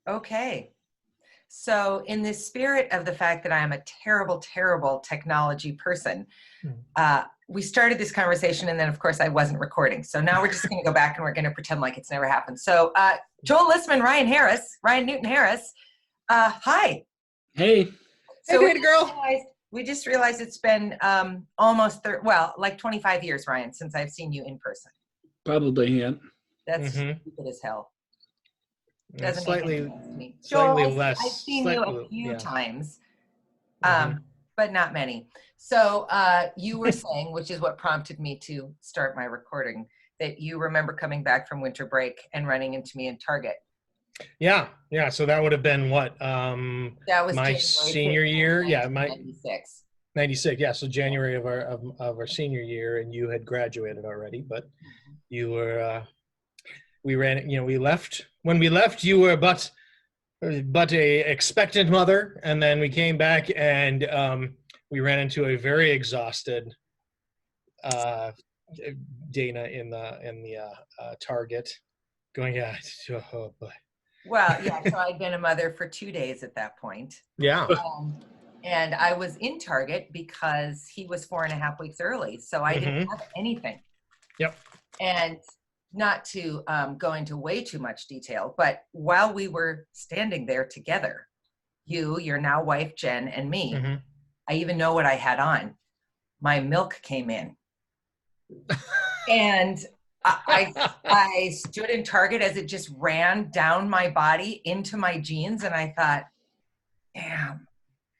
Okay. So in the spirit of the fact that I am a terrible, terrible technology person, we started this conversation and then of course I wasn't recording. So now we're just going to go back and we're going to pretend like it's never happened. So Joel Liestman, Ryan Newton Harris. Hi. Hey. So hey, girl. We just realized it's been almost, like 25 years, Ryan, since I've seen you in person. Probably, yeah. That's stupid as hell. Doesn't Slightly, make any sense to me. slightly Joel, less. I've seen you a few times, Mm-hmm. but not many. So you were saying, which is what prompted me to start my recording, that you remember coming back from winter break and running into me in Target. Yeah. So that would have been what? That was my January senior 5th, year. Yeah, 96. 96. Yeah, so January of our senior year, and you had graduated already, but you were. We left. When we left, you were but a expectant mother, and then we came back and we ran into a very exhausted Dana in the Target, going, oh boy. Well, yeah, so I'd been a mother for 2 days at that point. Yeah. And I was in Target because he was 4.5 weeks early, so I didn't have anything. Yep. And not to go into way too much detail, but while we were standing there together, your now wife, Jen, and me, I even know what I had on. My milk came in. And I stood in Target as it just ran down my body into my jeans, and I thought, damn,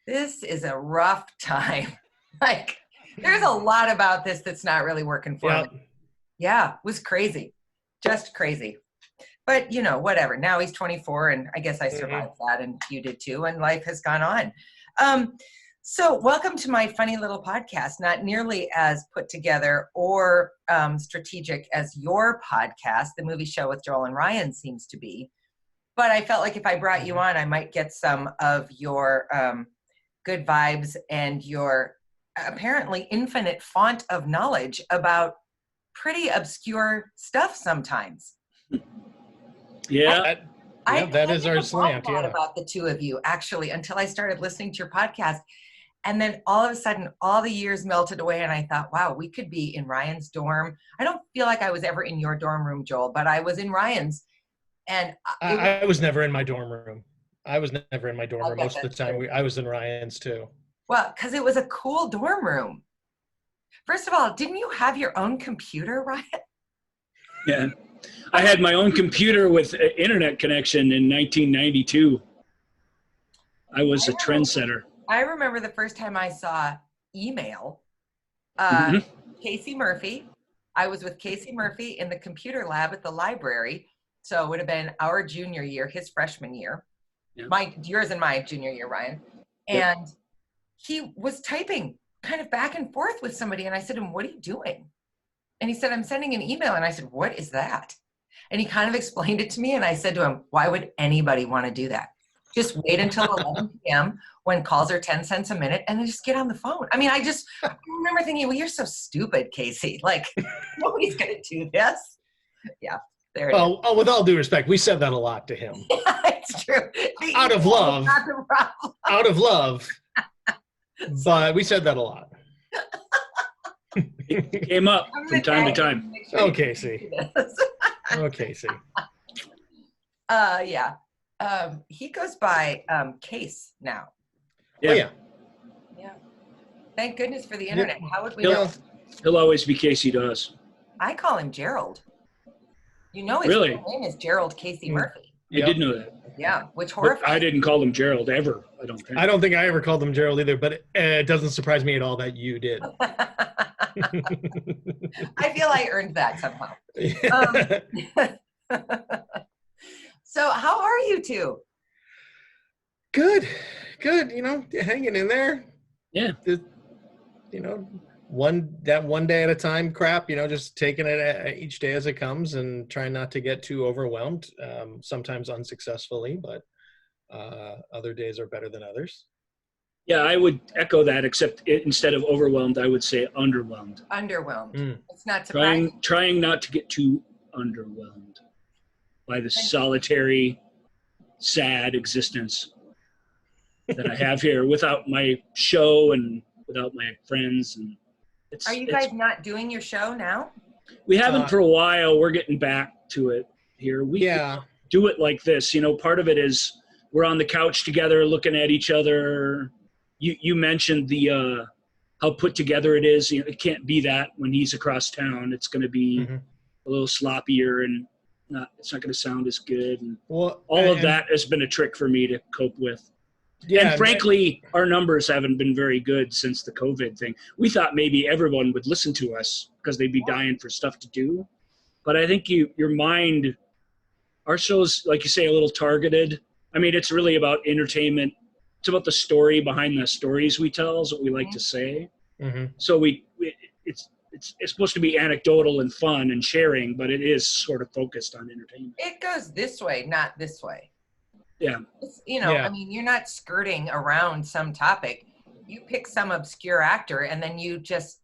this is a rough time. Like, there's a lot about this that's not really working for me. Yeah, it was crazy. Just crazy. But, whatever. Now he's 24, and I guess I survived that, and you did too, and life has gone on. So welcome to my funny little podcast, not nearly as put together or strategic as your podcast, The Movie Show with Joel and Ryan, seems to be. But I felt like if I brought you on, I might get some of your good vibes and your apparently infinite font of knowledge about pretty obscure stuff sometimes. Yeah. That is our slant. I about the two of you, actually, until I started listening to your podcast. And then all of a sudden, all the years melted away, and I thought, wow, we could be in Ryan's dorm. I don't feel like I was ever in your dorm room, Joel, but I was in Ryan's. And I was never in my dorm room. I was never in my dorm room. Most of the time, I was in Ryan's too. Well, because it was a cool dorm room. First of all, didn't you have your own computer, Ryan? Yeah. I had my own computer with an internet connection in 1992. I was a trendsetter. I remember the first time I saw email. Casey Murphy. I was with Casey Murphy in the computer lab at the library. So it would have been our junior year, his freshman year. Yeah. Yours and my junior year, Ryan. And he was typing kind of back and forth with somebody. And I said to him, what are you doing? And he said, I'm sending an email. And I said, what is that? And he kind of explained it to me. And I said to him, why would anybody want to do that? Just wait until 11 p.m. when calls are 10 cents a minute and then just get on the phone. I mean, I remember thinking, well, you're so stupid, Casey. Like, nobody's going to do this. Yeah. There it is. Oh, with all due respect, we said that a lot to him. Yeah, it's true. Out of love. Out of love. But we said that a lot. It came up from time to time. Oh, Casey. Oh, Casey. Yeah. He goes by Case now. Yeah. Oh, yeah. Yeah. Thank goodness for the internet. How would we know? He'll always be Casey to us. I call him Gerald. You know his real name is Gerald Casey Murphy. I did know that. Yeah, which horrifies. I didn't call him Gerald ever, I don't think. I don't think I ever called him Gerald either, but it doesn't surprise me at all that you did. I feel I earned that somehow. So how are you two? Good. Hanging in there. Yeah. One day at a time crap, just taking it each day as it comes and trying not to get too overwhelmed, sometimes unsuccessfully, but other days are better than others. Yeah, I would echo that, except instead of overwhelmed, I would say underwhelmed. Underwhelmed. It's not surprising. Trying not to get too underwhelmed by the solitary sad existence that I have here without my show and without my friends. And Are you guys not doing your show now? we haven't for a while. We're getting back to it here. We do it like this. Part of it is we're on the couch together looking at each other. You mentioned the how put together it is. It can't be that when he's across town. It's going to be a little sloppier and it's not going to sound as good. And all of that has been a trick for me to cope with. Yeah, and frankly, our numbers haven't been very good since the COVID thing. We thought maybe everyone would listen to us because they'd be dying for stuff to do. But I think your mind, our show's, like you say, a little targeted. I mean, it's really about entertainment. It's about the story behind the stories we tell is what we like to say. So it's supposed to be anecdotal and fun and sharing, but it is sort of focused on entertainment. It goes this way, not this way. Yeah. I mean, you're not skirting around some topic. You pick some obscure actor and then you just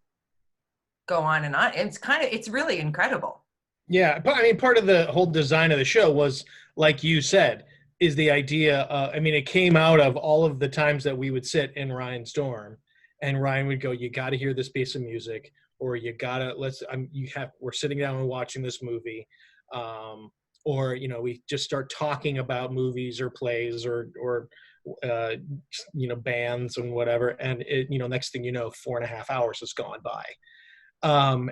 go on and on. It's really incredible. Yeah. I mean, part of the whole design of the show was, like you said, is the idea. It came out of all of the times that we would sit in Ryan's dorm and Ryan would go, you got to hear this piece of music, or you gotta, we're sitting down and watching this movie. Or, we just start talking about movies or plays or bands and whatever. And next thing you know, 4.5 hours has gone by.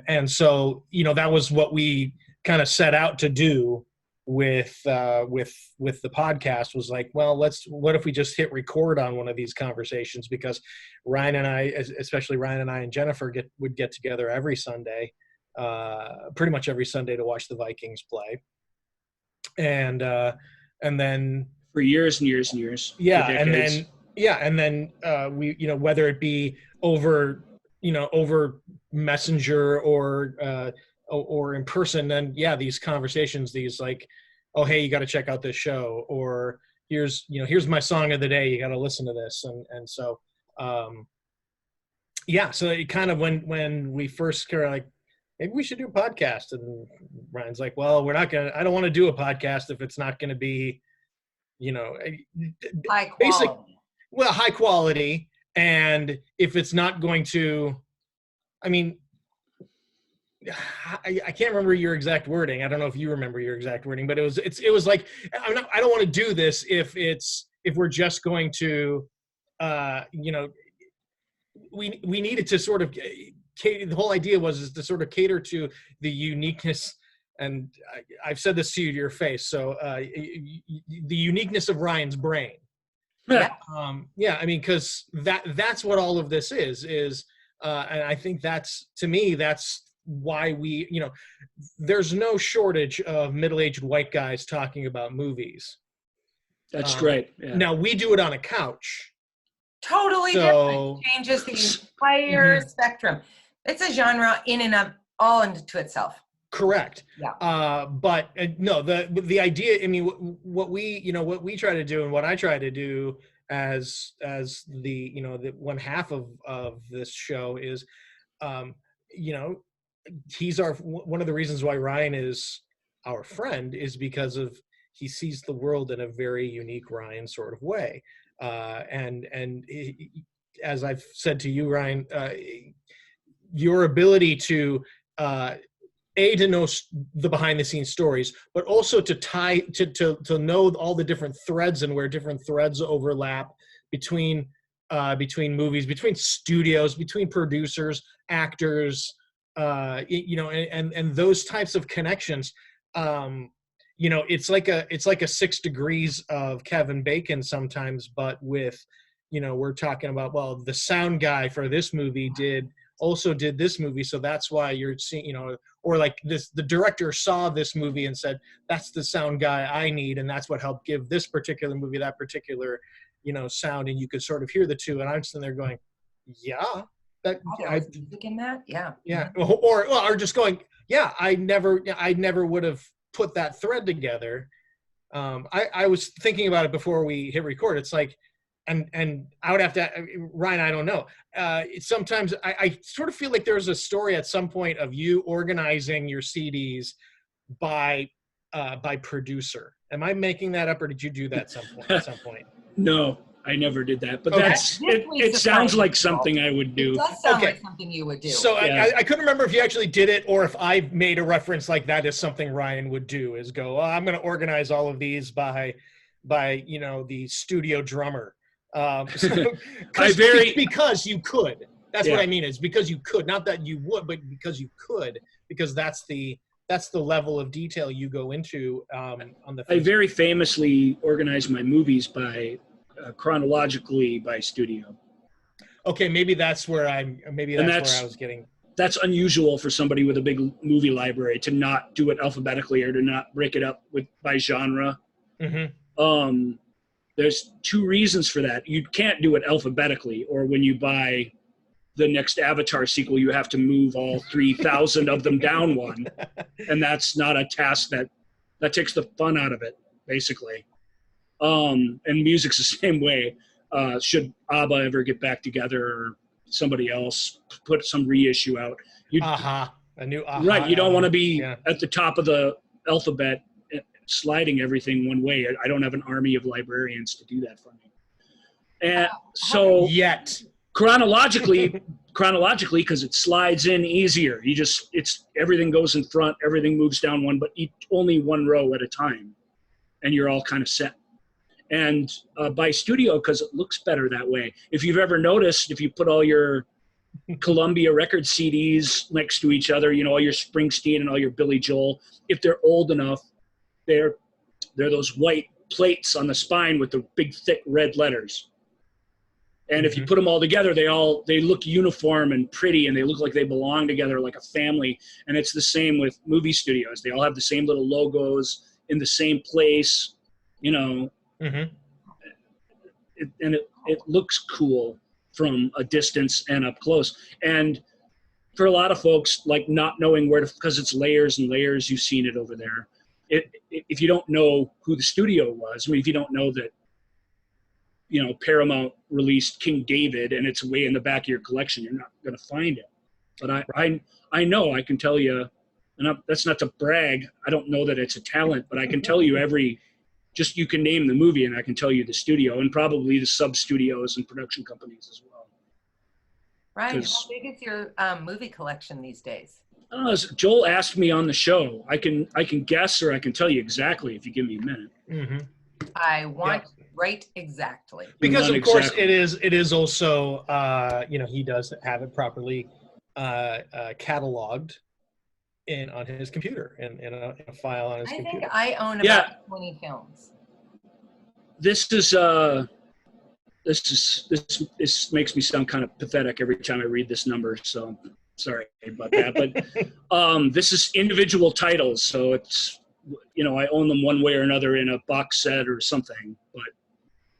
And so, that was what we kind of set out to do with the podcast, was like, well, what if we just hit record on one of these conversations? Because Ryan and I, especially Ryan and I and Jennifer would get together every Sunday, pretty much every Sunday, to watch the Vikings play. And then for years and years and years. And then we, whether it be over Messenger or in person, then these conversations, these like, oh, hey, you got to check out this show, or here's my song of the day, you got to listen to this. And so so it kind of, when we first kind of like, maybe we should do a podcast. And Ryan's like, well, I don't want to do a podcast if it's not going to be, high quality. High quality. And if it's not going to, I can't remember your exact wording. I don't know if you remember your exact wording, but it was like, I don't want to do this if we're just going to, we needed to sort of, the whole idea was to sort of cater to the uniqueness, and I've said this to you to your face, so the uniqueness of Ryan's brain. Because that's what all of this is, and I think that's why we, there's no shortage of middle-aged white guys talking about movies. That's great. Yeah. Now we do it on a couch. Totally different. Changes the entire spectrum. It's a genre in and of all into itself. Correct. Yeah. But no, the idea, what we try to do, and what I try to do as the one half of this show is, he's one of the reasons why Ryan is our friend is because of, he sees the world in a very unique Ryan sort of way. And as I've said to you, Ryan, your ability to to know the behind the scenes stories, but also to tie to know all the different threads and where different threads overlap between movies, between studios, between producers, actors, and those types of connections. It's like a 6 degrees of Kevin Bacon sometimes, but with, we're talking about, well, the sound guy for this movie did this movie, so that's why you're seeing, or like this, the director saw this movie and said, that's the sound guy I need, and that's what helped give this particular movie that particular, sound, and you could sort of hear the two, and I'm sitting there going, music in that, or just going, I never would have put that thread together. I was thinking about it before we hit record. It's like, and I would have to, Ryan, I don't know. Sometimes I sort of feel like there's a story at some point of you organizing your CDs by producer. Am I making that up, or did you do that at some point? No, I never did that. But Okay. it sounds like something I would do. It does sound like something you would do. So I couldn't remember if you actually did it or if I made a reference like that as something Ryan would do, is go, I'm going to organize all of these by the studio drummer. Because you could. That's what I mean, is because you could. Not that you would, but because you could, because that's the level of detail you go into on the film. I very famously organized my movies by chronologically by studio. Okay, maybe that's where I was getting. That's unusual for somebody with a big movie library to not do it alphabetically or to not break it up by genre. Mm-hmm. There's two reasons for that. You can't do it alphabetically, or when you buy the next Avatar sequel, you have to move all 3,000 of them down one. And that's not a task that takes the fun out of it, basically. And music's the same way. Should ABBA ever get back together, or somebody else put some reissue out? A new AHA. Right, you don't want to be at the top of the alphabet sliding everything one way. I don't have an army of librarians to do that for me. And so chronologically, because it slides in easier. Everything goes in front, everything moves down one, but only one row at a time, and you're all kind of set. And by studio, because it looks better that way. If you've ever noticed, if you put all your Columbia record CDs next to each other, all your Springsteen and all your Billy Joel, if they're old enough, they're those white plates on the spine with the big thick red letters. And if you put them all together, they look uniform and pretty, and they look like they belong together like a family. And it's the same with movie studios. They all have the same little logos in the same place, Mm-hmm. It looks cool from a distance and up close. And for a lot of folks, like not knowing where to, because it's layers and layers, you've seen it over there. If you don't know who the studio was, if you don't know that, Paramount released King David and it's way in the back of your collection, you're not going to find it. But I know, I can tell you, and that's not to brag, I don't know that it's a talent, but I can tell you you can name the movie and I can tell you the studio and probably the sub-studios and production companies as well. Ryan, how big is your movie collection these days? I don't know, Joel asked me on the show. I can guess, or I can tell you exactly if you give me a minute. Mm-hmm. I want right exactly. Because of course it is also he does have it properly cataloged on his computer in a file on his computer. I think I own about 20 films. This makes me sound kind of pathetic every time I read this number, so sorry about that. But this is individual titles, so it's I own them one way or another in a box set or something. But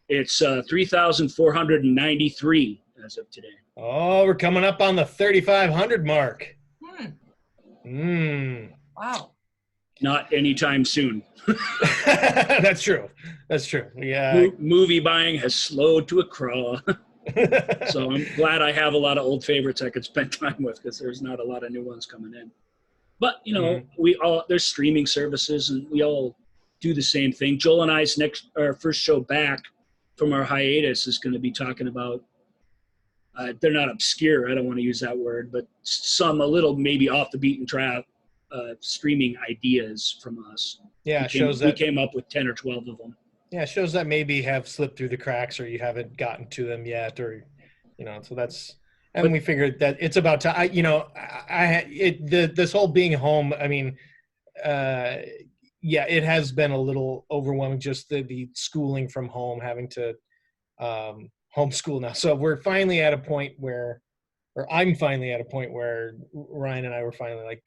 it's 3,493 as of today. Oh, we're coming up on the 3,500 mark. Wow. Not anytime soon. That's true. Yeah. Movie buying has slowed to a crawl. So I'm glad I have a lot of old favorites I could spend time with, because there's not a lot of new ones coming in. But, there's streaming services and we all do the same thing. Joel and I's our first show back from our hiatus is going to be talking about, they're not obscure, I don't want to use that word, but a little maybe off the beaten track streaming ideas from us. Yeah, we came up with 10 or 12 of them. Yeah, shows that maybe have slipped through the cracks or you haven't gotten to them yet, or so that's. And we figured that it's about time. This whole being home. I mean, it has been a little overwhelming. Just the schooling from home, having to homeschool now. So we're finally at a point where, or I'm finally at a point where Ryan and I were finally like,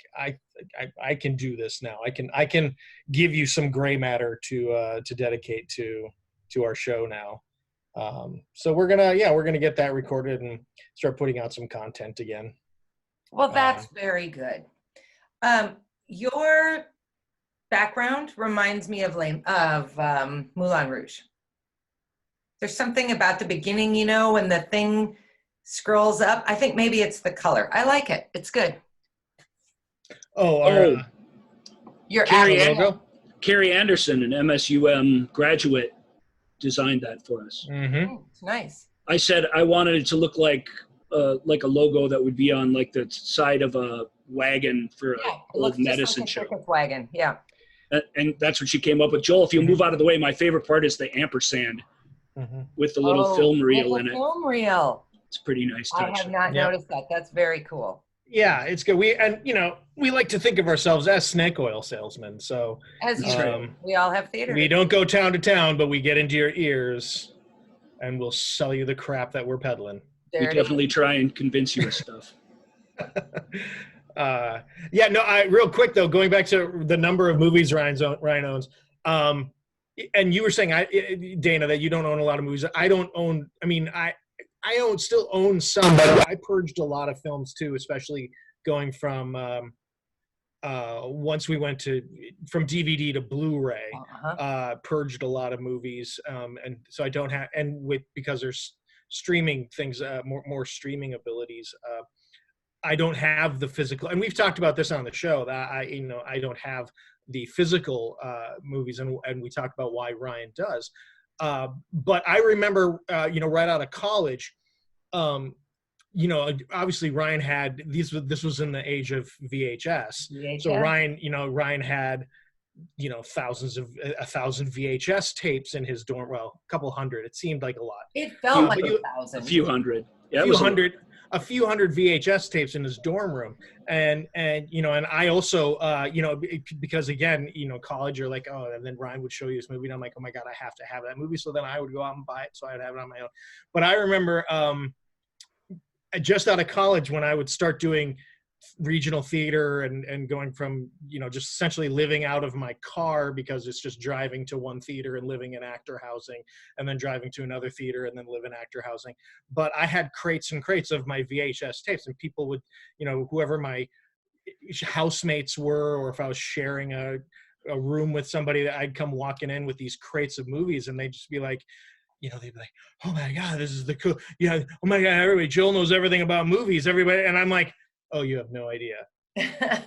I can do this now. I can give you some gray matter to dedicate to our show now. So we're gonna get that recorded and start putting out some content again. Well, that's very good. Your background reminds me of Moulin Rouge. There's something about the beginning, when the thing scrolls up. I think maybe it's the color. I like it. It's good. Your Carrie logo? Carrie Anderson, an MSUM graduate, designed that for us. Mm-hmm. It's nice. I said I wanted it to look like a logo that would be on like the side of a wagon for Yeah, an it old looks just medicine like a show. circus wagon. Yeah. And that's what she came up with. Joel, if you move out of the way, my favorite part is the ampersand with the little film reel in it. Film reel. It's a pretty nice I touch. have not noticed that. That's very cool. Yeah, it's good. We like to think of ourselves as snake oil salesmen. So As you right. we all have theater. we don't go town to town, but we get into your ears and we'll sell you the crap that we're peddling. We definitely try and convince you of stuff. Real quick though, going back to the number of movies Ryan owns, and you were saying, Dana, that you don't own a lot of movies. I don't own. I mean, I still own some, but I purged a lot of films too, especially going from once we went from DVD to Blu-ray, purged a lot of movies, and so I don't have, because there's streaming things, more streaming abilities. I don't have the physical, and we've talked about this on the show, that I don't have the physical movies, and we talked about why Ryan does. But I remember, right out of college, obviously Ryan had this was in the age of VHS. So Ryan had, thousands of 1,000 VHS tapes in his dorm. Well, a couple hundred. It seemed like a lot. It felt like 1,000. A few hundred. Yeah, a few hundred VHS tapes in his dorm room. And I also, because again, college, you're like, oh, and then Ryan would show you this movie and I'm like, oh my God, I have to have that movie. So then I would go out and buy it. So I'd have it on my own. But I remember just out of college when I would start doing regional theater and going from, just essentially living out of my car because it's just driving to one theater and living in actor housing and then driving to another theater and then live in actor housing. But I had crates and crates of my VHS tapes, and people would, whoever my housemates were, or if I was sharing a room with somebody, that I'd come walking in with these crates of movies and they'd just be like, they'd be like, oh my God, this is the cool, oh my God, everybody, Joel knows everything about movies, everybody. And I'm like, oh, you have no idea.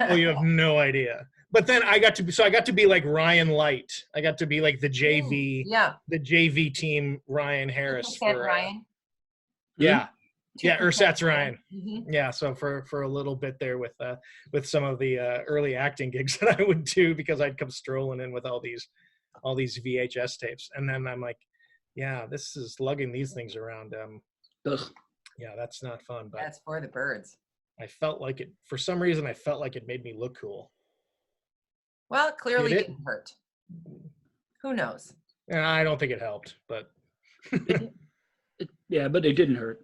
Oh, you have no idea. But then I got to be like Ryan Light. I got to be like the JV, the JV team, Ryan Harris. Ryan. Yeah. Yeah, Ersatz Ryan. Mm-hmm. Yeah, so for a little bit there with some of the early acting gigs that I would do, because I'd come strolling in with all these VHS tapes, and then I'm like, yeah, this is lugging these things around. Yeah, that's not fun. But that's for the birds. I felt like it, for some reason, I felt like it made me look cool. Well, it clearly didn't hurt. Who knows? Yeah, I don't think it helped, but yeah, but it didn't hurt.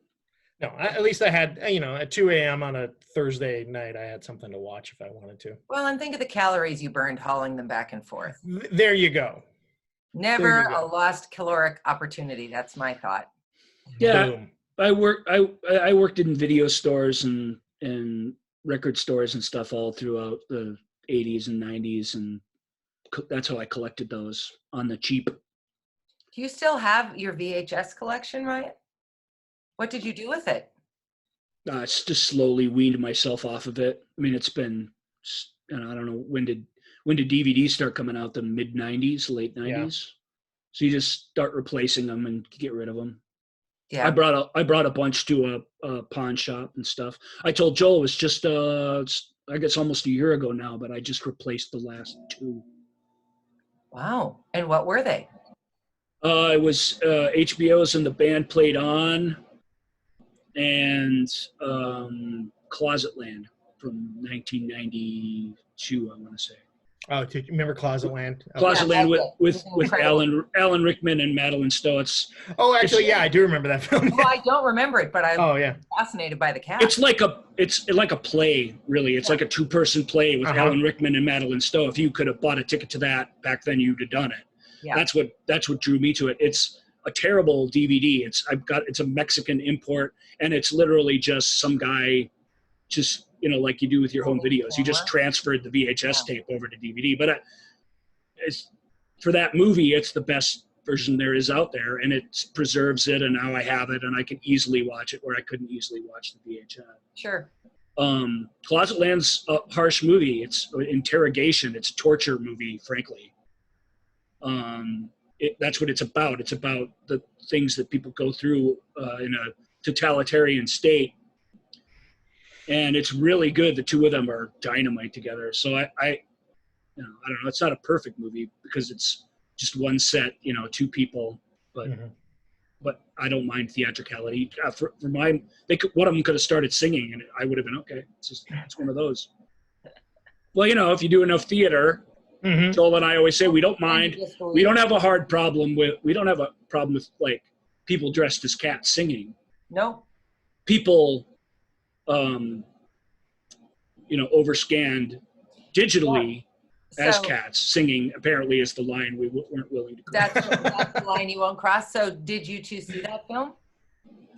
No, at least I had, at 2 a.m. on a Thursday night, I had something to watch if I wanted to. Well, and think of the calories you burned hauling them back and forth. There you go. Never a lost caloric opportunity. That's my thought. Yeah, boom. I worked in video stores and record stores and stuff all throughout the 80s and 90s, and that's how I collected those on the cheap. Do you still have your VHS collection, Ryan? What did you do with it? It's just slowly weaned myself off of it. I mean, it's been, I don't know, when did DVDs start coming out? The mid 90s, late 90s. Yeah. So you just start replacing them and get rid of them. Yeah. I brought a bunch to a pawn shop and stuff. I told Joel it was just I guess almost a year ago now, but I just replaced the last 2. Wow. And what were they? It was HBO's And the Band Played On, and Closetland from 1992, I want to say. Oh, do you remember Closetland? Closetland with Alan Rickman and Madeline Stowe. I do remember that film. Well, I don't remember it, but I'm fascinated by the cast. It's like a play, really. It's like a 2-person play with Alan Rickman and Madeline Stowe. If you could have bought a ticket to that back then, you'd have done it. Yeah. That's what drew me to it. It's a terrible DVD. It's a Mexican import, and it's literally just some guy just, like you do with your home videos. You just transferred the VHS tape over to DVD. But for that movie, it's the best version there is out there, and it preserves it, and now I have it, and I can easily watch it where I couldn't easily watch the VHS. Sure. Closetland's a harsh movie. It's interrogation. It's a torture movie, frankly. That's what it's about. It's about the things that people go through in a totalitarian state. And it's really good. The two of them are dynamite together. So I don't know. It's not a perfect movie because it's just one set, two people, but I don't mind theatricality. For mine, one of them could have started singing, and I would have been okay. It's one of those. Well, if you do enough theater, Joel and I always say we don't mind. We don't have a problem with like people dressed as cats singing. No. People, overscanned digitally as cats singing. Apparently, is the line we weren't willing to cross. That's the line you won't cross. So, did you two see that film?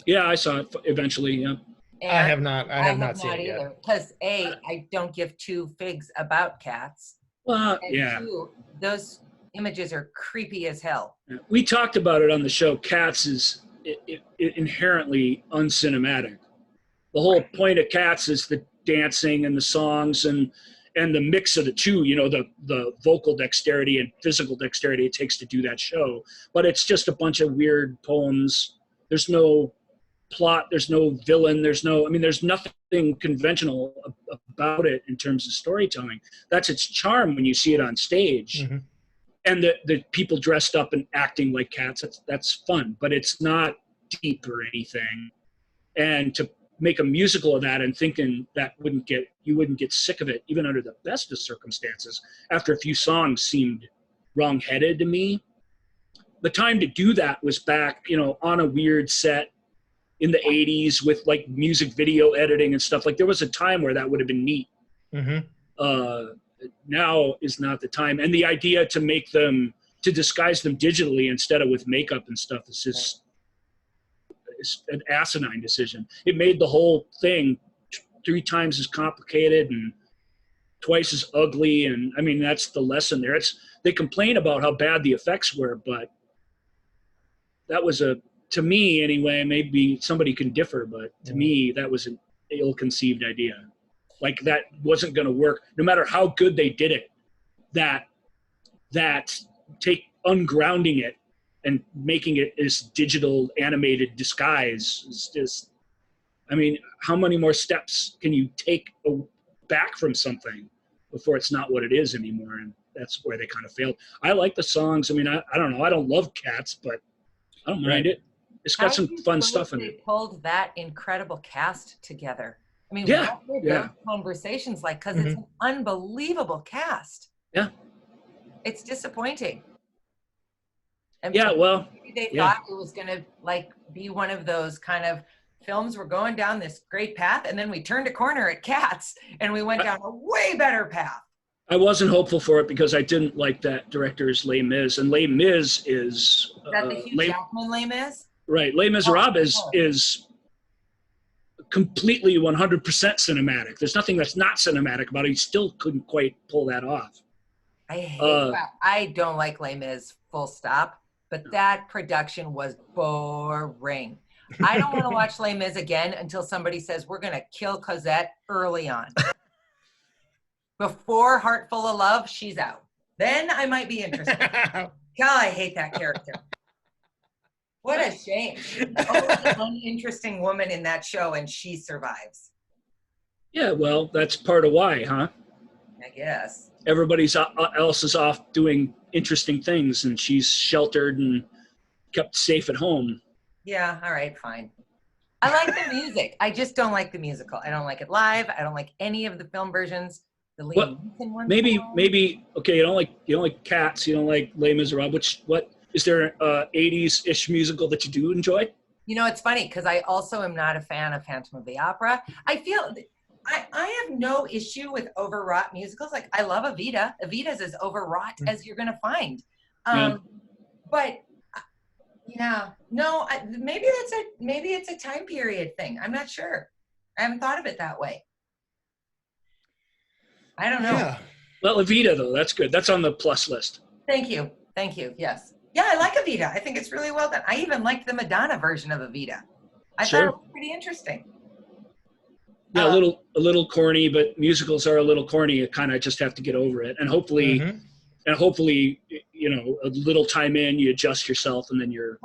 Yeah, I saw it eventually. Yeah. And I have not. I have not seen it either. yet. Because I don't give two figs about cats. Well, and two, those images are creepy as hell. We talked about it on the show. Cats is inherently uncinematic. The whole point of Cats is the dancing and the songs and the mix of the two, the vocal dexterity and physical dexterity it takes to do that show. But it's just a bunch of weird poems. There's no plot. There's no villain. There's nothing conventional about it in terms of storytelling. That's its charm when you see it on stage. Mm-hmm. And the people dressed up and acting like cats, that's fun, but it's not deep or anything. And to make a musical of that and thinking that you wouldn't get sick of it, even under the best of circumstances, after a few songs seemed wrong-headed to me. The time to do that was back, on a weird set in the 80s with like music video editing and stuff. Like there was a time where that would have been neat. Mm-hmm. Now is not the time. And the idea to disguise them digitally instead of with makeup and stuff is just it's an asinine decision. It made the whole thing 3 times as complicated and twice as ugly. And I mean, that's the lesson there. They complain about how bad the effects were, but that was to me anyway, maybe somebody can differ, but to me, that was an ill-conceived idea. Like that wasn't going to work, no matter how good they did it. That ungrounding it and making it this digital animated disguise is just. I mean, how many more steps can you take back from something before it's not what it is anymore? And that's where they kind of failed. I like the songs. I mean, I don't know. I don't love Cats, but I don't mind it. It's got some fun stuff in it. They pulled that incredible cast together. I mean, what were those conversations like? Because it's an unbelievable cast. Yeah. It's disappointing. And maybe they thought it was going to like be one of those kind of films. We're going down this great path, and then we turned a corner at Cats, and we went down a way better path. I wasn't hopeful for it because I didn't like that director's Les Mis, and Les Mis is. Is that the Hugh Jackman Les Mis? Right, Les Miserables is completely 100% cinematic. There's nothing that's not cinematic about it. He still couldn't quite pull that off. I hate that. I don't like Les Mis, full stop. But that production was boring. I don't want to watch Les Mis again until somebody says we're going to kill Cosette early on. Before Heart Full of Love, she's out. Then I might be interested. God, I hate that character. What a shame. Always an uninteresting woman in that show, and she survives. Yeah, well, that's part of why, huh? I guess. Everybody else is off doing interesting things, and she's sheltered and kept safe at home. Yeah, all right, fine. I like the music. I just don't like the musical. I don't like it live. I don't like any of the film versions. The Liam Neeson one. Maybe. Okay, you don't like Cats. You don't like Les Miserables. What is there? 80s-ish musical that you do enjoy? It's funny because I also am not a fan of Phantom of the Opera. I feel. I have no issue with overwrought musicals. Like I love Evita. Evita's as overwrought as you're going to find. But maybe it's a time period thing. I'm not sure. I haven't thought of it that way. I don't know. Yeah. Well, Evita though, that's good. That's on the plus list. Thank you. Yes. Yeah, I like Evita. I think it's really well done. I even liked the Madonna version of Evita. I thought it was pretty interesting. Yeah, a little corny, but musicals are a little corny. You kind of just have to get over it. And hopefully And hopefully, you know, a little time in, you adjust yourself, and then you're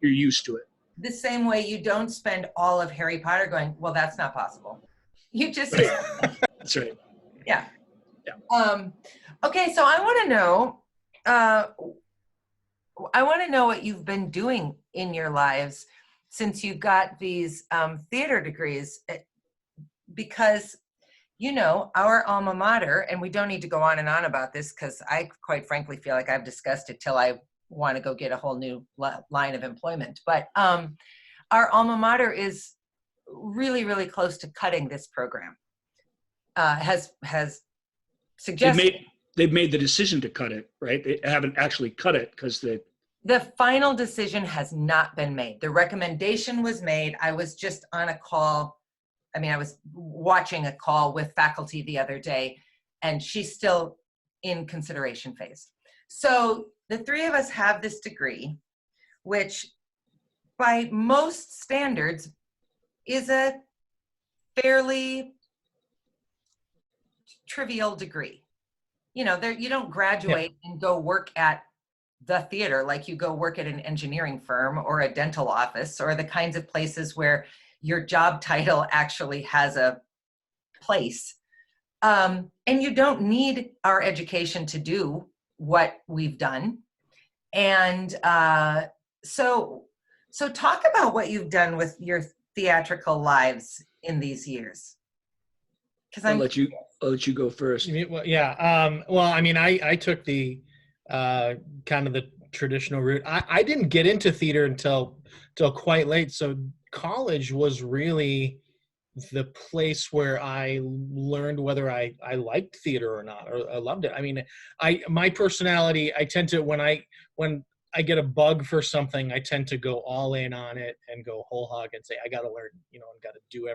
used to it. The same way you don't spend all of Harry Potter going, well, that's not possible. You just Right. That's right. Yeah. Yeah. Okay, so I want to know what you've been doing in your lives since you got these theater degrees, because, you know, our alma mater, and we don't need to go on and on about this because I quite frankly feel like I've discussed it till I want to go get a whole new line of employment. But our alma mater is really, really close to cutting this program. Has suggested they've made the decision to cut it, right? They haven't actually cut it because the final decision has not been made. The recommendation was made. I was just on a call. I mean, I was watching a call with faculty the other day, and she's still in consideration phase. So the three of us have this degree, which by most standards is a fairly trivial degree. You know, you don't graduate and go work at the theater like you go work at an engineering firm or a dental office or the kinds of places where your job title actually has a place. And you don't need our education to do what we've done. And so talk about what you've done with your theatrical lives in these years. I'll let you go first. Well, yeah. Well, I mean, I took the kind of the traditional route. I didn't get into theater until quite late. So college was really the place where I learned whether I liked theater or not, or I loved it. I mean, my personality, I tend to, when I get a bug for something, I tend to go all in on it and go whole hog and say, I got to learn, you know, and got to do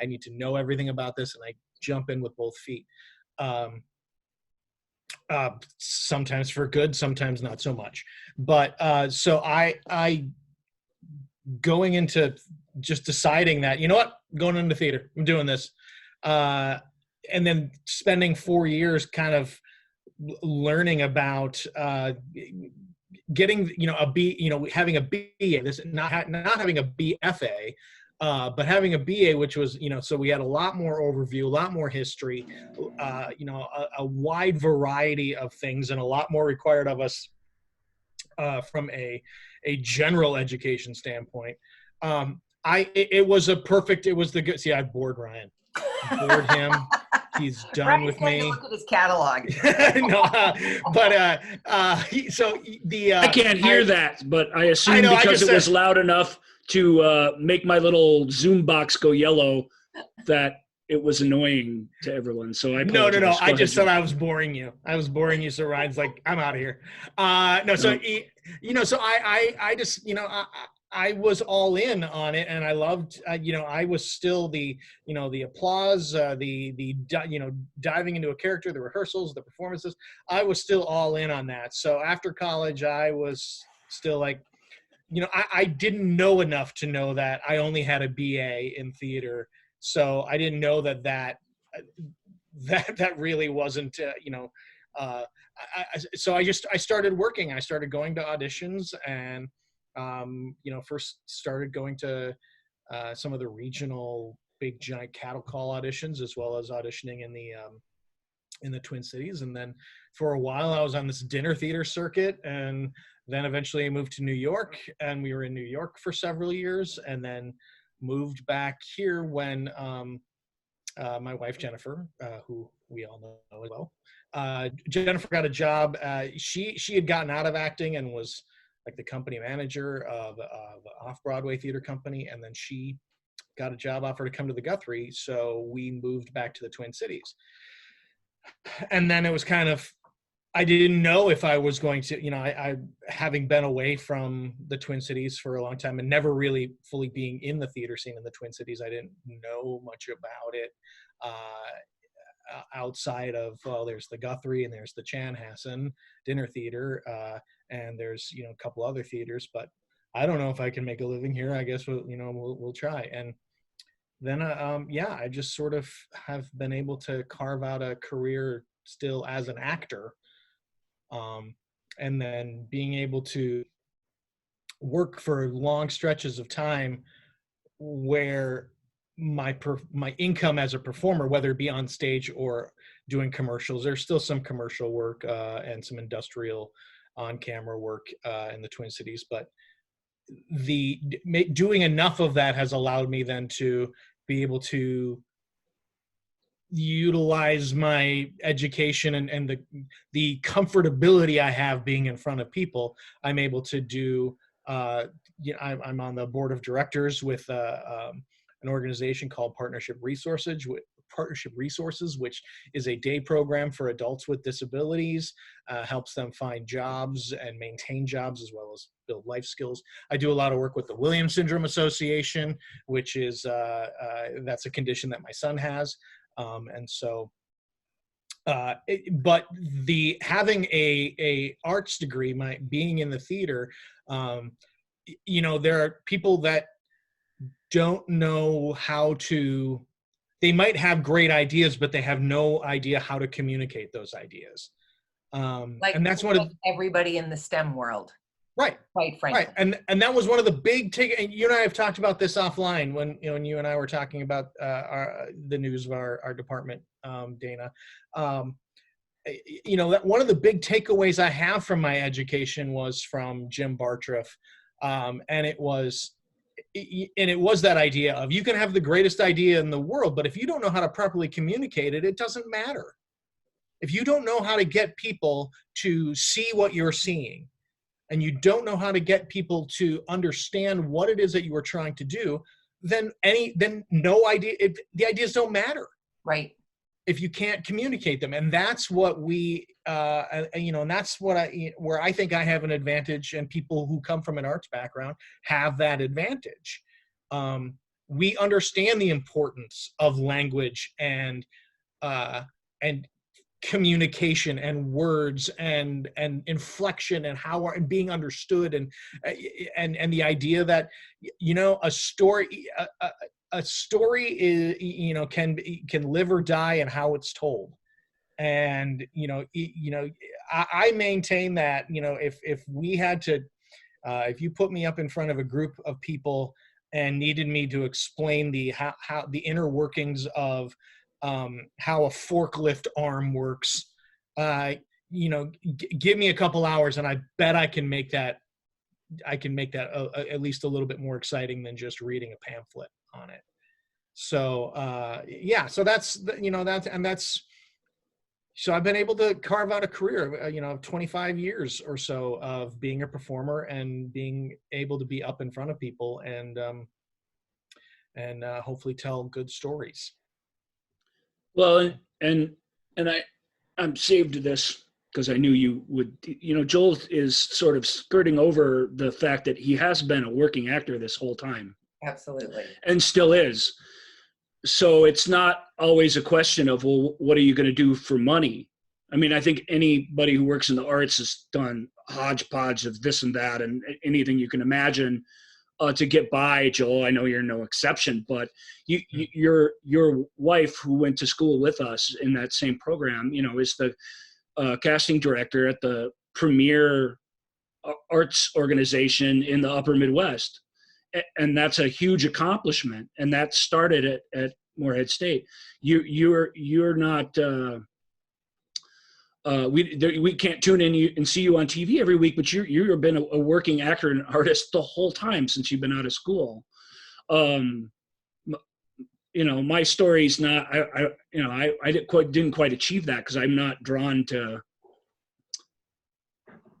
I need to know everything about this. And I jump in with both feet. Sometimes for good, sometimes not so much. But so I going into just deciding that, you know what, going into theater, I'm doing this. And then spending 4 years kind of learning about getting, you know, a B, you know, having a BA, this not having a BFA, but having a BA, which was, you know, so we had a lot more overview, a lot more history, you know, a wide variety of things, and a lot more required of us from a general education standpoint. It was the good. See, I bored Ryan. I bored him. He's done Ryan's with going me. to look at his catalog. No, but so the I can't hear that, but I assume because it was loud enough to make my little Zoom box go yellow that it was annoying to everyone. So I apologize. No. I just thought I was boring you. So Ryan's like, I'm out of here. No, so you know, so I just, you know, I was all in on it, and I loved, you know, I was still the, you know, the applause, you know, diving into a character, the rehearsals, the performances. I was still all in on that. So after college, I was still like, you know, I didn't know enough to know that I only had a BA in theater. So I didn't know that really wasn't, you know, so I started working. I started going to auditions, and you know, first started going to some of the regional big giant cattle call auditions, as well as auditioning in the Twin Cities. And then for a while I was on this dinner theater circuit, and then eventually I moved to New York, and we were in New York for several years, and then moved back here when my wife Jennifer, who we all know as well, Jennifer got a job. She had gotten out of acting and was like the company manager of off-Broadway theater company, and then she got a job offer to come to the Guthrie, so we moved back to the Twin Cities. And then it was kind of, I didn't know if I was going to, you know, I having been away from the Twin Cities for a long time and never really fully being in the theater scene in the Twin Cities, I didn't know much about it outside of, well, there's the Guthrie and there's the Chanhassen Dinner Theater, and there's, you know, a couple other theaters, but I don't know if I can make a living here. I guess we'll try. And then yeah, I just sort of have been able to carve out a career still as an actor And then being able to work for long stretches of time where my income as a performer, whether it be on stage or doing commercials, there's still some commercial work and some industrial on-camera work in the Twin Cities, but doing enough of that has allowed me then to be able to utilize my education and the comfortability I have being in front of people. I'm able to do, I'm on the board of directors with an organization called Partnership Resources, which is a day program for adults with disabilities, helps them find jobs and maintain jobs as well as build life skills. I do a lot of work with the Williams Syndrome Association, which is, that's a condition that my son has. And so, but having a arts degree, being in the theater, there are people that don't know how to, they might have great ideas, but they have no idea how to communicate those ideas. And that's one of everybody in the STEM world. Right. Quite frankly. Right. And that was one of the big and you and I have talked about this offline when you and I were talking about the news of our department, Dana. That one of the big takeaways I have from my education was from Jim Bartroff. And it was that idea of, you can have the greatest idea in the world, but if you don't know how to properly communicate it, it doesn't matter. If you don't know how to get people to see what you're seeing, and you don't know how to get people to understand what it is that you are trying to do, then no idea, the ideas don't matter. Right. If you can't communicate them. And that's what and that's what where I think I have an advantage, and people who come from an arts background have that advantage. We understand the importance of language and communication and words and inflection and and being understood and the idea that a story is can live or die in how it's told. And I maintain that if we had to if you put me up in front of a group of people and needed me to explain how the inner workings of how a forklift arm works, give me a couple hours and I bet I can make that at least a little bit more exciting than just reading a pamphlet on it. So so I've been able to carve out a career of 25 years or so of being a performer and being able to be up in front of people and hopefully tell good stories. Well, and I'm saved to this because I knew you would. Joel is sort of skirting over the fact that he has been a working actor this whole time. Absolutely. And still is. So it's not always a question of, well, what are you going to do for money? I mean, I think anybody who works in the arts has done hodgepodge of this and that and anything you can imagine to get by, Joel. I know you're no exception, but your wife, who went to school with us in that same program, is the casting director at the premier arts organization in the Upper Midwest, and that's a huge accomplishment. And that started at Morehead State. You're not. We can't tune in and see you on TV every week, but you've been a working actor and artist the whole time since you've been out of school. My story's not. I didn't quite achieve that because I'm not drawn to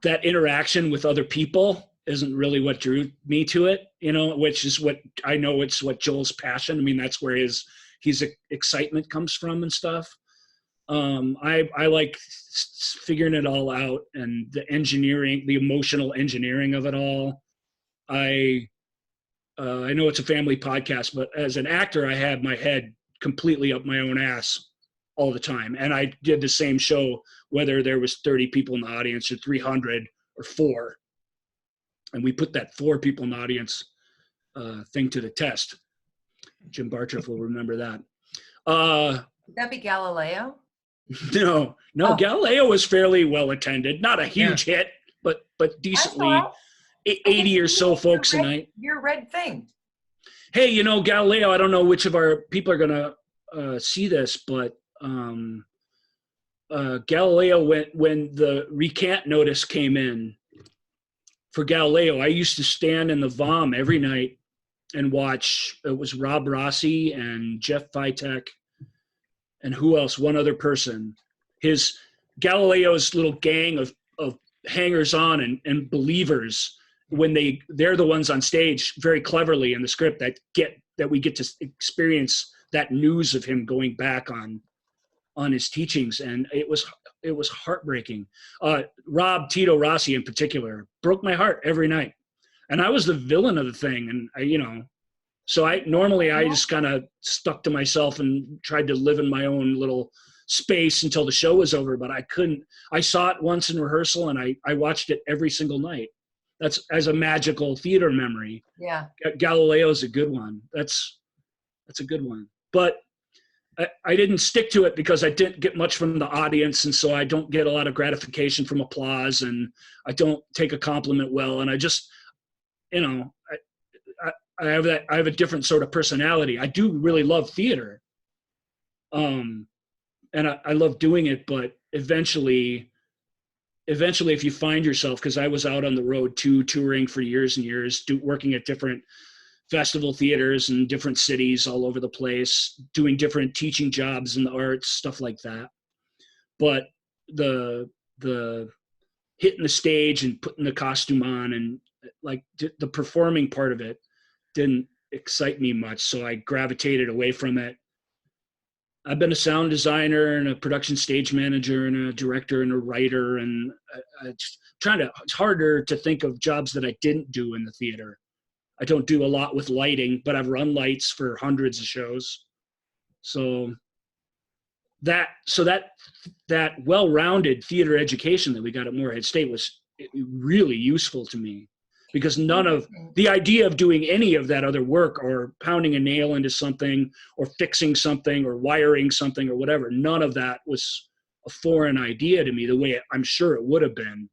that interaction with other people. Isn't really what drew me to it. Which is what I know. It's what Joel's passion. I mean, that's where his excitement comes from and stuff. I like figuring it all out and the engineering, the emotional engineering of it all. I know it's a family podcast, but as an actor, I had my head completely up my own ass all the time. And I did the same show, whether there was 30 people in the audience or 300 or 4. And we put that 4 people in the audience thing to the test. Jim Bartroff will remember that. Would that be Galileo? No, Oh. Galileo was fairly well attended. Not a huge hit, but decently 80 or so folks a night. Your red thing. Hey, Galileo, I don't know which of our people are going to see this, but Galileo, when the recant notice came in for Galileo, I used to stand in the VOM every night and watch. It was Rob Rossi and Jeff Vitek and who else? One other person. Galileo's little gang of hangers-on and believers, when they're the ones on stage very cleverly in the script that we get to experience that news of him going back on his teachings, and it was heartbreaking. Tito Rossi in particular broke my heart every night, and I was the villain of the thing, and so I just kind of stuck to myself and tried to live in my own little space until the show was over, but I couldn't. I saw it once in rehearsal, and I watched it every single night. That's as a magical theater memory. Yeah. Galileo's a good one. That's a good one. But I didn't stick to it because I didn't get much from the audience, and so I don't get a lot of gratification from applause, and I don't take a compliment well, and I just, I have a different sort of personality. I do really love theater, and I love doing it, but eventually if you find yourself, because I was out on the road too, touring for years and years, working at different festival theaters in different cities all over the place, doing different teaching jobs in the arts, stuff like that. But the hitting the stage and putting the costume on and like the performing part of it didn't excite me much, so I gravitated away from it. I've been a sound designer and a production stage manager and a director and a writer, and it's harder to think of jobs that I didn't do in the theater. I don't do a lot with lighting, but I've run lights for hundreds of shows. So that well-rounded theater education that we got at Moorhead State was really useful to me, because none of the idea of doing any of that other work or pounding a nail into something or fixing something or wiring something or whatever, none of that was a foreign idea to me the way I'm sure it would have been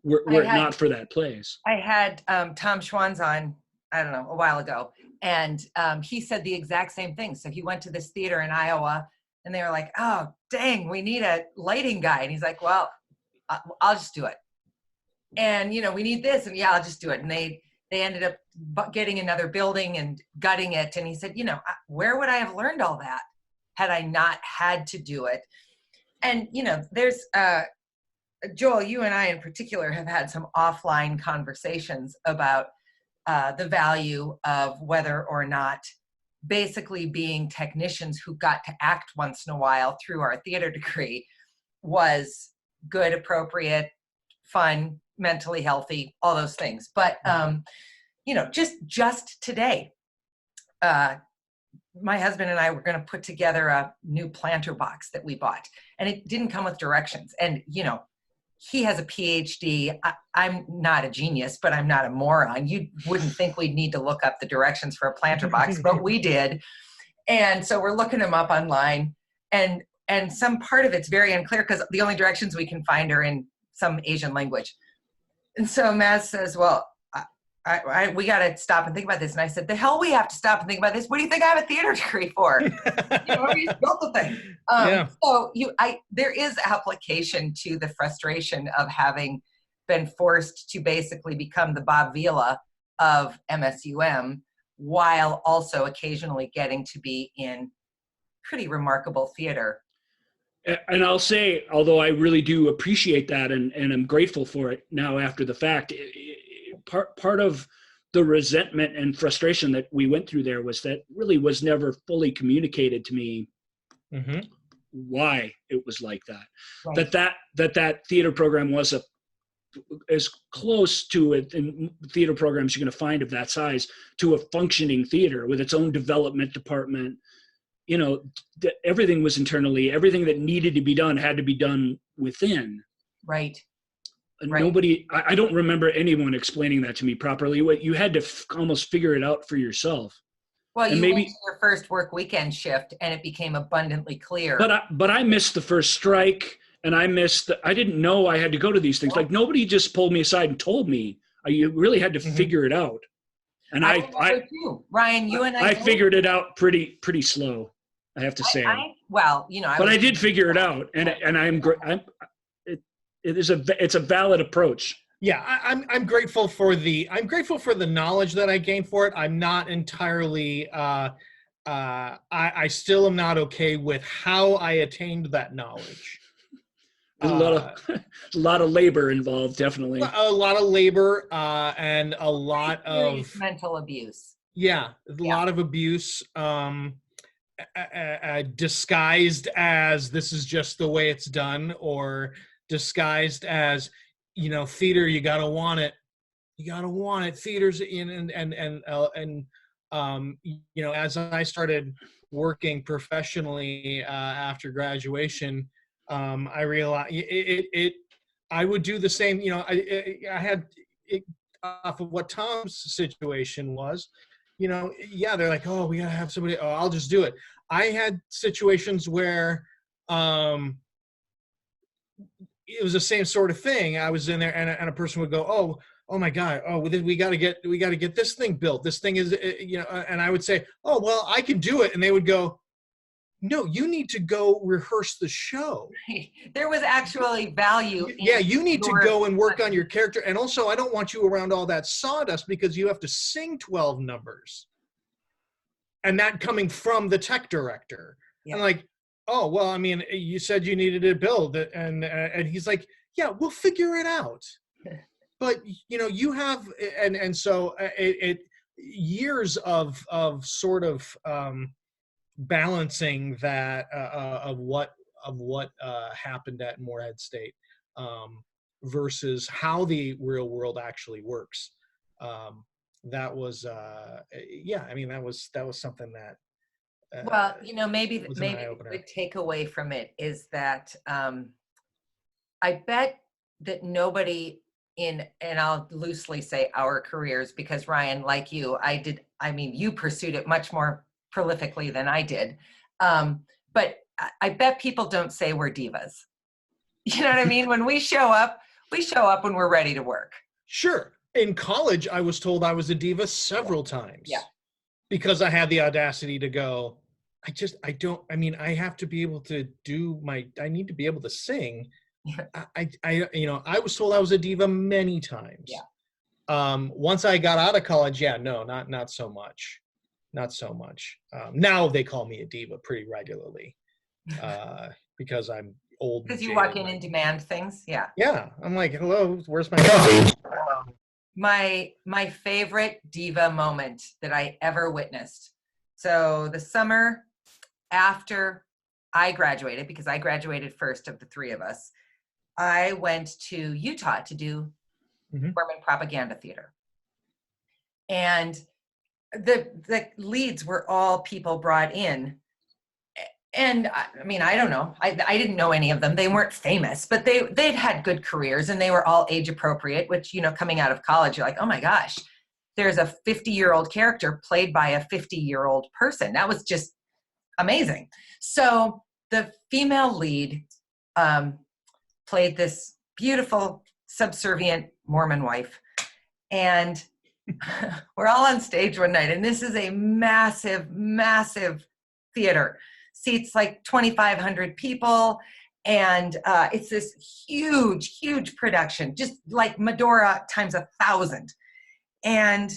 were it not for that place. I had Tom Schwanz on, I don't know, a while ago, and he said the exact same thing. So he went to this theater in Iowa, and they were like, oh, dang, we need a lighting guy. And he's like, well, I'll just do it. And, we need this. And yeah, I'll just do it. And they ended up getting another building and gutting it. And he said, where would I have learned all that had I not had to do it? And, there's, Joel, you and I in particular have had some offline conversations about the value of whether or not basically being technicians who got to act once in a while through our theater degree was good, appropriate, fun, mentally healthy, all those things. But, just today, my husband and I were going to put together a new planter box that we bought, and it didn't come with directions. And, he has a PhD. I'm not a genius, but I'm not a moron. You wouldn't think we'd need to look up the directions for a planter box, but we did. And so we're looking them up online, and some part of it's very unclear because the only directions we can find are in some Asian language. And so Maz says, well, we got to stop and think about this. And I said, the hell we have to stop and think about this. What do you think I have a theater degree for? We built the thing. So there is application to the frustration of having been forced to basically become the Bob Vila of MSUM, while also occasionally getting to be in pretty remarkable theater. And I'll say, although I really do appreciate that and I'm grateful for it now after the fact, part of the resentment and frustration that we went through there was that really was never fully communicated to me why it was like that. Right. That theater program was as close to it in theater programs you're going to find of that size to a functioning theater with its own development department. Everything was internally, everything that needed to be done had to be done within. Right. Nobody, I don't remember anyone explaining that to me properly. You had to almost figure it out for yourself. Well, And you went maybe, to your first work weekend shift and it became abundantly clear. but I missed the first strike, and I didn't know I had to go to these things. Like, nobody just pulled me aside and told me. You really had to figure it out. And I remember too, Ryan. You and I figured it out pretty slow, I have to say. Well, you know, but I did figure it out, and it's a valid approach. Yeah, I'm grateful for the knowledge that I gained for it. I'm not entirely I still am not okay with how I attained that knowledge. There's a lot of labor involved, definitely. A lot of labor and a lot of mental abuse. Yeah, a lot of abuse, disguised as this is just the way it's done, or disguised as, you know, theater, you gotta want it. You gotta want it. Theater's in you know, as I started working professionally after graduation, I realized I would do the same. You know, I had it off of what Tom's situation was. You know, yeah, they're like, oh, we gotta have somebody. Oh, I'll just do it. I had situations where it was the same sort of thing. I was in there, and a person would go, oh my God, we got to get this thing built. This thing is, you know, and I would say, oh well, I can do it, and they would go, no, you need to go rehearse the show. There was actually value. Yeah, you need to go and work on your character, and also I don't want you around all that sawdust because you have to sing 12 numbers, and that coming from the tech director. Yeah. I'm like, oh, well, I mean, you said you needed to build it, and he's like, yeah, we'll figure it out. But, you know, you have, and so it years of sort of balancing that of what happened at Moorhead State versus how the real world actually works. That was, yeah, I mean, that was something that, well, you know, maybe the takeaway from it is that I bet that nobody and I'll loosely say our careers, because Ryan, like you, you pursued it much more prolifically than I did. But I bet people don't say we're divas. You know what I mean? When we show up when we're ready to work. Sure. In college, I was told I was a diva several times. Yeah. Because I had the audacity to go, I have to be able to I need to be able to sing. Yeah. I was told I was a diva many times. Yeah. Once I got out of college, not so much. Not so much. Now they call me a diva pretty regularly because I'm old. Because you walk in and demand things. Yeah. Yeah. I'm like, hello, where's my coffee? My favorite diva moment that I ever witnessed. So the summer after I graduated, because I graduated first of the three of us, I went to Utah to do Mormon propaganda theater. And the leads were all people brought in. And I mean, I don't know. I didn't know any of them. They weren't famous, but they'd had good careers, and they were all age appropriate, which, you know, coming out of college, you're like, oh my gosh, there's a 50-year-old character played by a 50-year-old person. That was just amazing. So the female lead played this beautiful, subservient Mormon wife. And we're all on stage one night, and this is a massive, massive theater. Seats like 2,500 people, and it's this huge, huge production, just like Medora times 1,000. And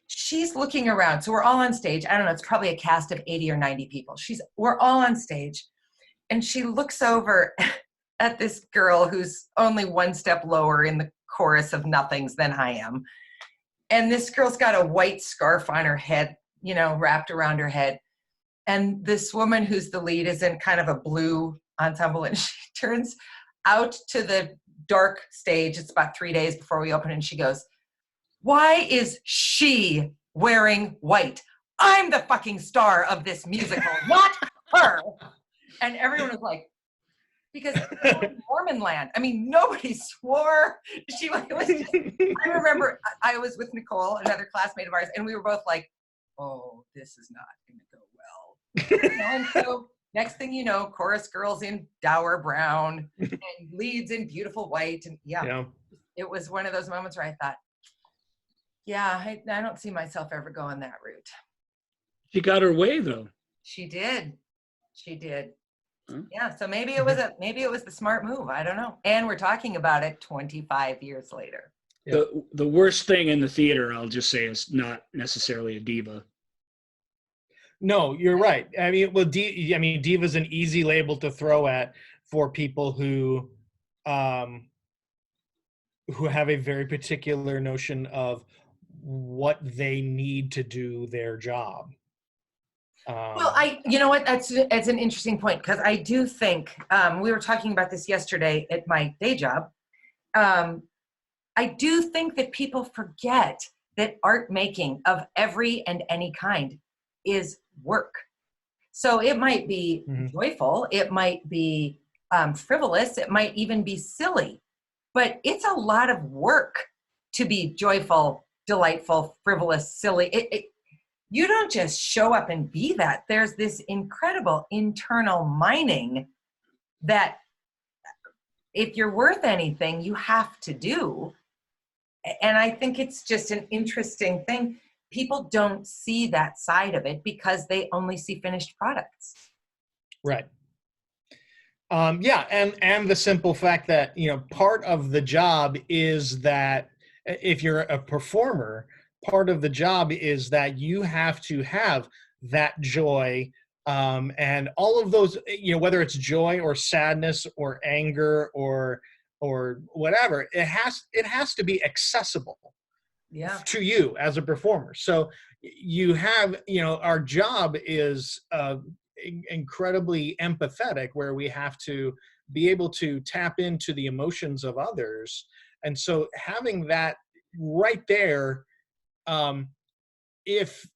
she's looking around. So we're all on stage. I don't know, it's probably a cast of 80 or 90 people. We're all on stage, and she looks over at this girl who's only one step lower in the chorus of nothings than I am. And this girl's got a white scarf on her head, you know, wrapped around her head. And this woman who's the lead is in kind of a blue ensemble, and she turns out to the dark stage. It's about 3 days before we open, and she goes, why is she wearing white? I'm the fucking star of this musical, not her. And everyone was like, because Mormon land. I mean, nobody swore. I remember I was with Nicole, another classmate of ours, and we were both like, oh, this is not going to go well. And so next thing you know, chorus girls in dour brown and leads in beautiful white. And it was one of those moments where I thought, yeah, I don't see myself ever going that route. She got her way though. She did. Huh? Yeah. So maybe it was the smart move. I don't know. And we're talking about it 25 years later. Yeah. The worst thing in the theater, I'll just say, is not necessarily a diva. No, you're right. I mean, well, diva's an easy label to throw at for people who have a very particular notion of what they need to do their job. Well, you know what? That's an interesting point, because I do think we were talking about this yesterday at my day job. I do think that people forget that art making of every and any kind is work. So it might be joyful, it might be frivolous, it might even be silly, but it's a lot of work to be joyful, delightful, frivolous, silly. You don't just show up and be that. There's this incredible internal mining that if you're worth anything, you have to do. And I think it's just an interesting thing. People don't see that side of it because they only see finished products. Right. And the simple fact that, part of the job is that if you're a performer, part of the job is that you have to have that joy, and all of those, whether it's joy or sadness or anger or whatever, it has to be accessible to you as a performer. So you have, our job is incredibly empathetic, where we have to be able to tap into the emotions of others. And so having that right there, if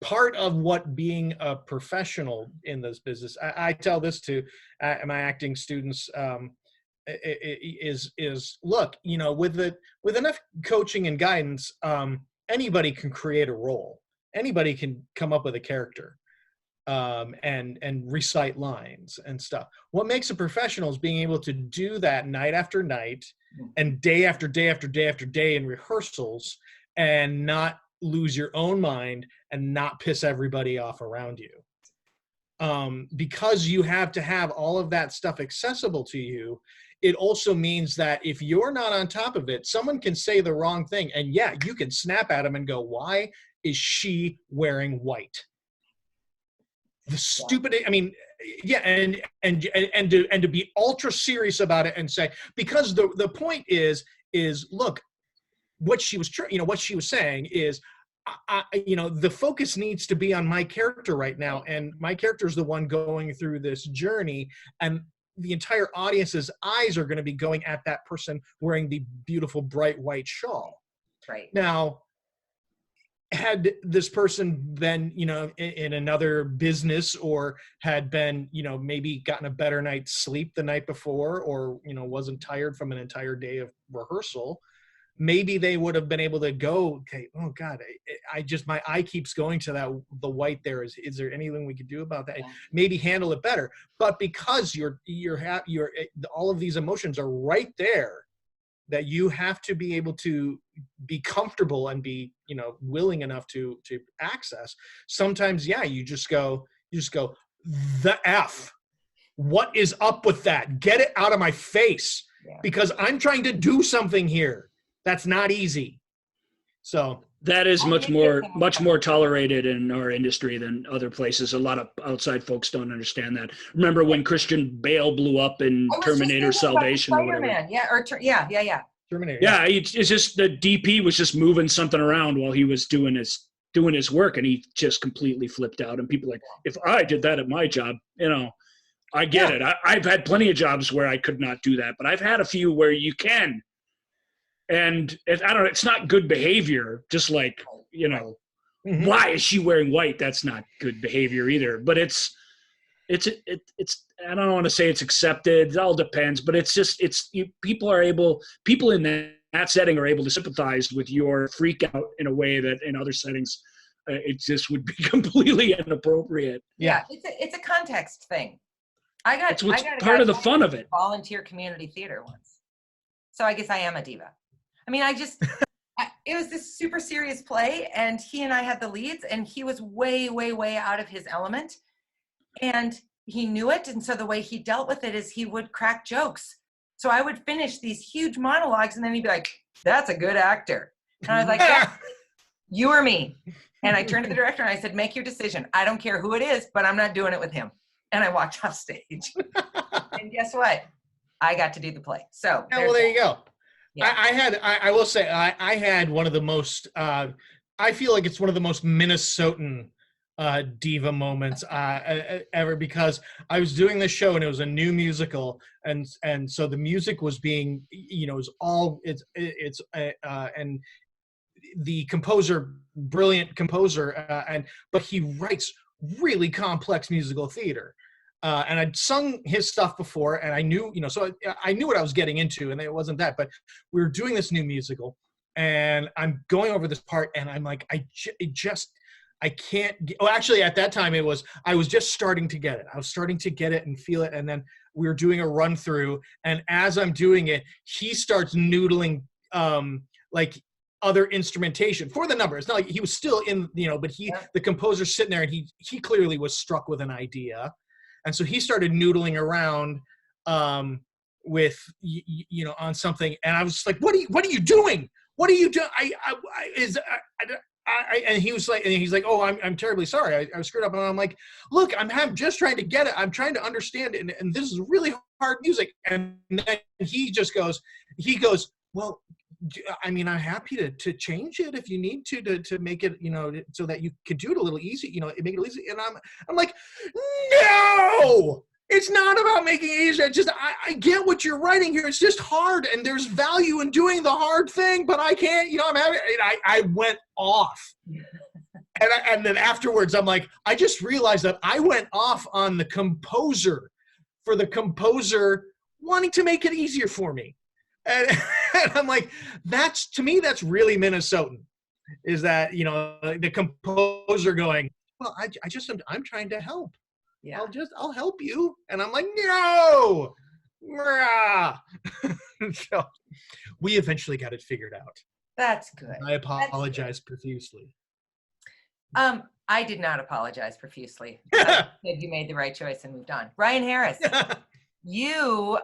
part of what being a professional in this business, I tell this to my acting students, is look, with enough coaching and guidance, anybody can create a role. Anybody can come up with a character, and recite lines and stuff. What makes a professional is being able to do that night after night and day after day after day after day in rehearsals, and not lose your own mind and not piss everybody off around you. Because you have to have all of that stuff accessible to you, it also means that if you're not on top of it, someone can say the wrong thing, and you can snap at them and go, why is she wearing white? The stupid, and to be ultra serious about it and say, because the point is look, what she was saying is, the focus needs to be on my character right now, and my character is the one going through this journey, and the entire audience's eyes are going to be going at that person wearing the beautiful bright white shawl. Right. Now, had this person been, in another business, or had been, maybe gotten a better night's sleep the night before, or, wasn't tired from an entire day of rehearsal, maybe they would have been able to go, okay, oh God, my eye keeps going to the white there. Is there anything we could do about that? Yeah. Maybe handle it better. But because you're all of these emotions are right there, that you have to be able to be comfortable and be, willing enough to access. Sometimes, you just go, the F, what is up with that? Get it out of my face, because I'm trying to do something here. That's not easy. So that is much more tolerated in our industry than other places. A lot of outside folks don't understand that. Remember when Christian Bale blew up in Terminator Salvation or whatever? Terminator. Yeah, it's just the DP was just moving something around while he was doing his work, and he just completely flipped out. And people are like, if I did that at my job, I get it. I've had plenty of jobs where I could not do that, but I've had a few where you can. And I don't know, it's not good behavior. Just like, why is she wearing white? That's not good behavior either. But it's I don't want to say it's accepted. It all depends. But it's just people in that setting are able to sympathize with your freak out in a way that in other settings, it just would be completely inappropriate. Yeah, it's a context thing. I got a part guy of the fun of it. Volunteer community theater once, so I guess I am a diva. I mean, it was this super serious play, and he and I had the leads, and he was way, way, way out of his element, and he knew it. And so the way he dealt with it is he would crack jokes. So I would finish these huge monologues, and then he'd be like, "That's a good actor," and I was like, "Yeah, you or me." And I turned to the director and I said, "Make your decision. I don't care who it is, but I'm not doing it with him." And I walked off stage. And guess what? I got to do the play. So well, there you go. Yeah. I will say I had one of the most I feel like it's one of the most Minnesotan diva moments ever, because I was doing this show and it was a new musical, and so the music was being, you know, and the composer, brilliant composer, but he writes really complex musical theater. And I'd sung his stuff before, and I knew, you know, so I knew what I was getting into, and it wasn't that. But we were doing this new musical, and I'm going over this part, and I'm like, I can't. Actually, at that time, I was just starting to get it. I was starting to get it and feel it, and then we were doing a run through, and as I'm doing it, he starts noodling, like other instrumentation for the number. It's not like he was still in, you know, but the composer's sitting there, and he clearly was struck with an idea. And so he started noodling around with, you know, on something. And I was like, what are you doing? What are you doing? And he was like, he's like, "Oh, I'm terribly sorry. I screwed up." And I'm like, "Look, I'm just trying to get it. I'm trying to understand it. And this is really hard music." And then he goes, "Well, I mean, I'm happy to change it if you need to make it, you know, so that you could do it a little easy, you know, make it easy." And I'm like, "No, it's not about making it easier. Just, I get what you're writing here. It's just hard, and there's value in doing the hard thing, but I can't, you know, I went off. And then afterwards, I'm like, I just realized that I went off on the composer for the composer wanting to make it easier for me. And I'm like, to me, that's really Minnesotan, is that, you know, the composer going, "Well, I'm trying to help. Yeah. I'll help you." And I'm like, "No." So we eventually got it figured out. That's good. I apologize profusely. I did not apologize profusely. I said you made the right choice and moved on. Ryan Harris. You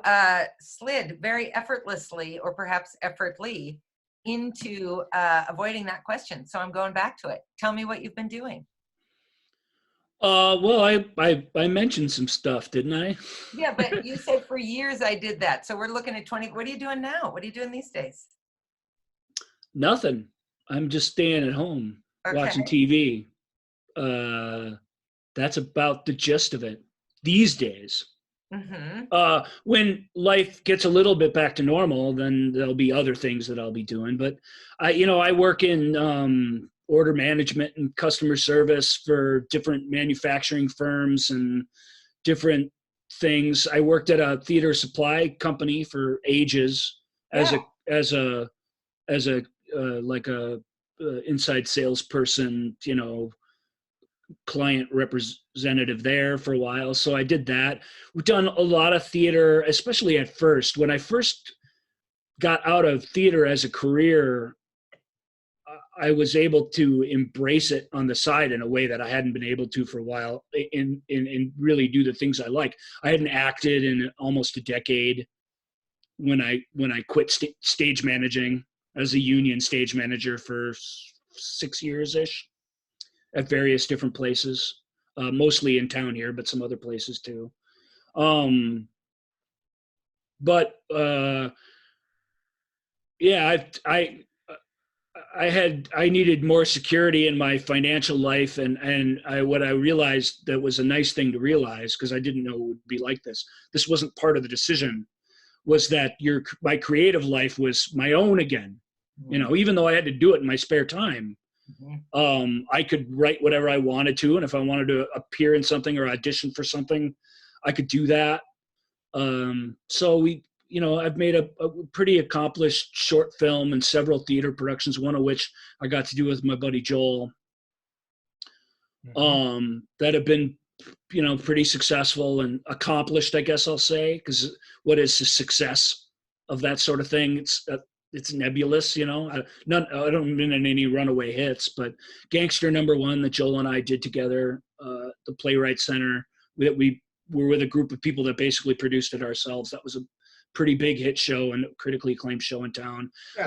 slid very effortlessly, or perhaps effortly, into avoiding that question. So I'm going back to it. Tell me what you've been doing. Well, I mentioned some stuff, didn't I? Yeah, but you said for years I did that. So we're looking at 20. What are you doing now? What are you doing these days? Nothing. I'm just staying at home, watching TV. That's about the gist of it these days. Mm-hmm. When life gets a little bit back to normal, then there'll be other things that I'll be doing. But I work in order management and customer service for different manufacturing firms and different things. I worked at a theater supply company for ages as a inside salesperson, you know, client representative there for a while. So I did that. We've done a lot of theater, especially at first. When I first got out of theater as a career, I was able to embrace it on the side in a way that I hadn't been able to for a while, and really do the things I like. I hadn't acted in almost a decade when I quit stage managing as a union stage manager for 6 years-ish at various different places, mostly in town here, but some other places too. I needed more security in my financial life, and what I realized that was a nice thing to realize, because I didn't know it would be like this. This wasn't part of the decision, was that my creative life was my own again. Mm-hmm. You know, even though I had to do it in my spare time, mm-hmm. I could write whatever I wanted to, and if I wanted to appear in something or audition for something, I could do that. So I've made a pretty accomplished short film and several theater productions, one of which I got to do with my buddy Joel, that have been, pretty successful and accomplished, I guess I'll say, because what is the success of that sort of thing? It's nebulous, I don't mean any runaway hits, but Gangster #1 that Joel and I did together, the Playwright Center, that we were with a group of people that basically produced it ourselves. That was a pretty big hit show and critically acclaimed show in town. Yeah,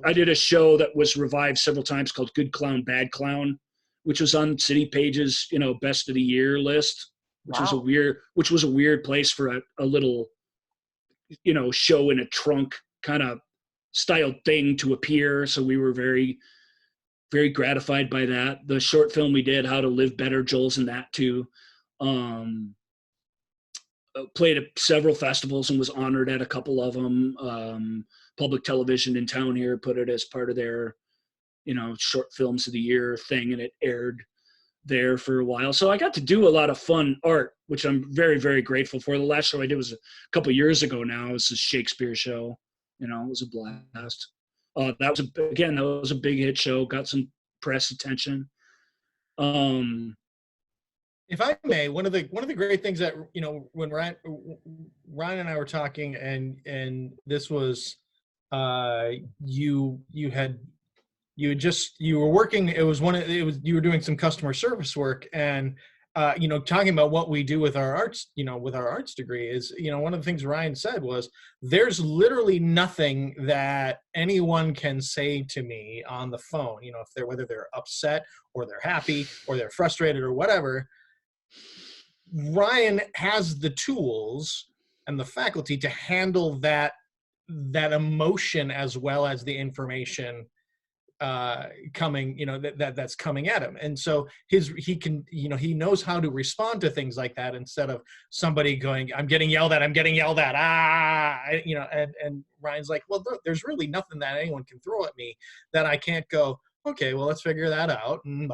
I did a show that was revived several times called Good Clown, Bad Clown, which was on City Page's, best of the year list, which was a weird place for a little, show in a trunk kind of styled thing to appear. So we were very, very gratified by that. The short film we did, How to Live Better, Joel's in that too. Played at several festivals and was honored at a couple of them. Public television in town here put it as part of their, short films of the year thing, and it aired there for a while. So I got to do a lot of fun art, which I'm very, very grateful for. The last show I did was a couple years ago now. It was a Shakespeare show. It was a blast. That was a big hit show, got some press attention. If I may, one of the great things that, when Ryan and I were talking, and this was, you were working, you were doing some customer service work, and talking about what we do with our arts, with our arts degree is, one of the things Ryan said was, there's literally nothing that anyone can say to me on the phone, whether they're upset or they're happy or they're frustrated or whatever. Ryan has the tools and the faculty to handle that emotion as well as the information coming, that's coming at him. And so he knows how to respond to things like that, instead of somebody going, I'm getting yelled at, and Ryan's like, well, there's really nothing that anyone can throw at me that I can't go, okay, well, let's figure that out. And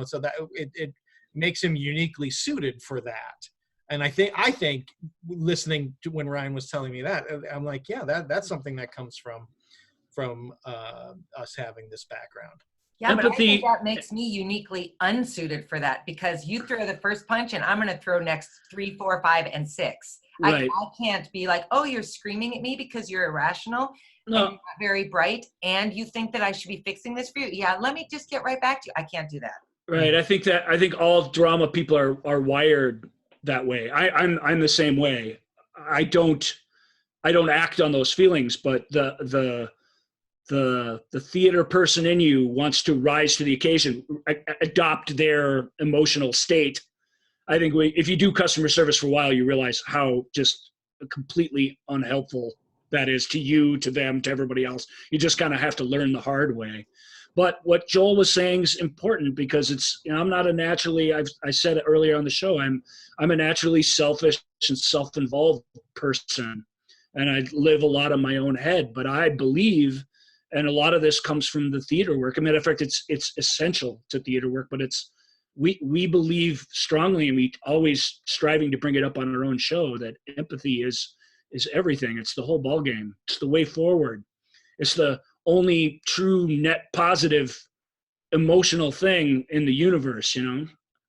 so that it makes him uniquely suited for that. And I think listening to when Ryan was telling me that, I'm like, yeah, that's something that comes from us having this background. Yeah, empathy. But I think that makes me uniquely unsuited for that, because you throw the first punch and I'm going to throw next 3, 4, 5, and 6. Right. I can't be like, oh, you're screaming at me because you're irrational. No. And you're not very bright, and you think that I should be fixing this for you. Yeah, let me just get right back to you. I can't do that. Right. I think all drama people are wired that way. I'm the same way. I don't act on those feelings, but the theater person in you wants to rise to the occasion, adopt their emotional state. I think if you do customer service for a while, you realize how just completely unhelpful that is to you, to them, to everybody else. You just kind of have to learn the hard way. But what Joel was saying is important, because it's, I'm not a naturally, I said it earlier on the show, I'm a naturally selfish and self-involved person, and I live a lot in my own head. But I believe, and a lot of this comes from the theater work. As a matter of fact, it's essential to theater work, but we believe strongly, and we always striving to bring it up on our own show, that empathy is everything. It's the whole ballgame. It's the way forward. It's the only true net positive emotional thing in the universe.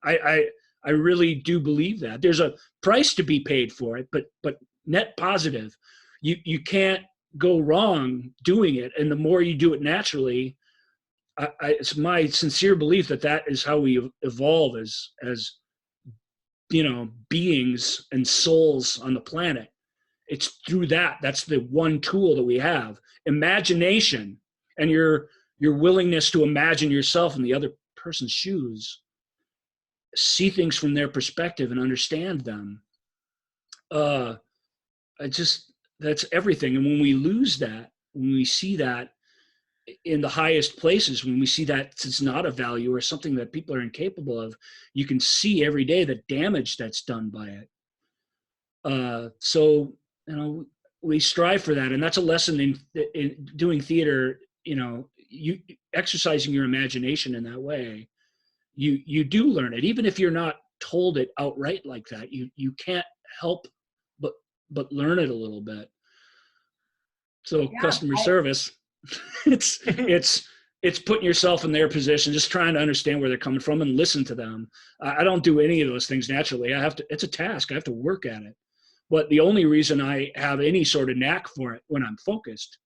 I really do believe that there's a price to be paid for it, but net positive, you can't go wrong doing it. And the more you do it naturally, it's my sincere belief that is how we evolve as beings and souls on the planet. It's through that's the one tool that we have. Imagination, and your willingness to imagine yourself in the other person's shoes, see things from their perspective and understand them. That's everything. And when we lose that, when we see that in the highest places, when we see that it's not a value or something that people are incapable of, you can see every day the damage that's done by it. So we strive for that, and that's a lesson in doing theater. You exercising your imagination in that way, you do learn it, even if you're not told it outright like that. You can't help but learn it a little bit. So customer service, it's putting yourself in their position, just trying to understand where they're coming from and listen to them. I don't do any of those things naturally. It's a task. I have to work at it. But the only reason I have any sort of knack for it when I'm focused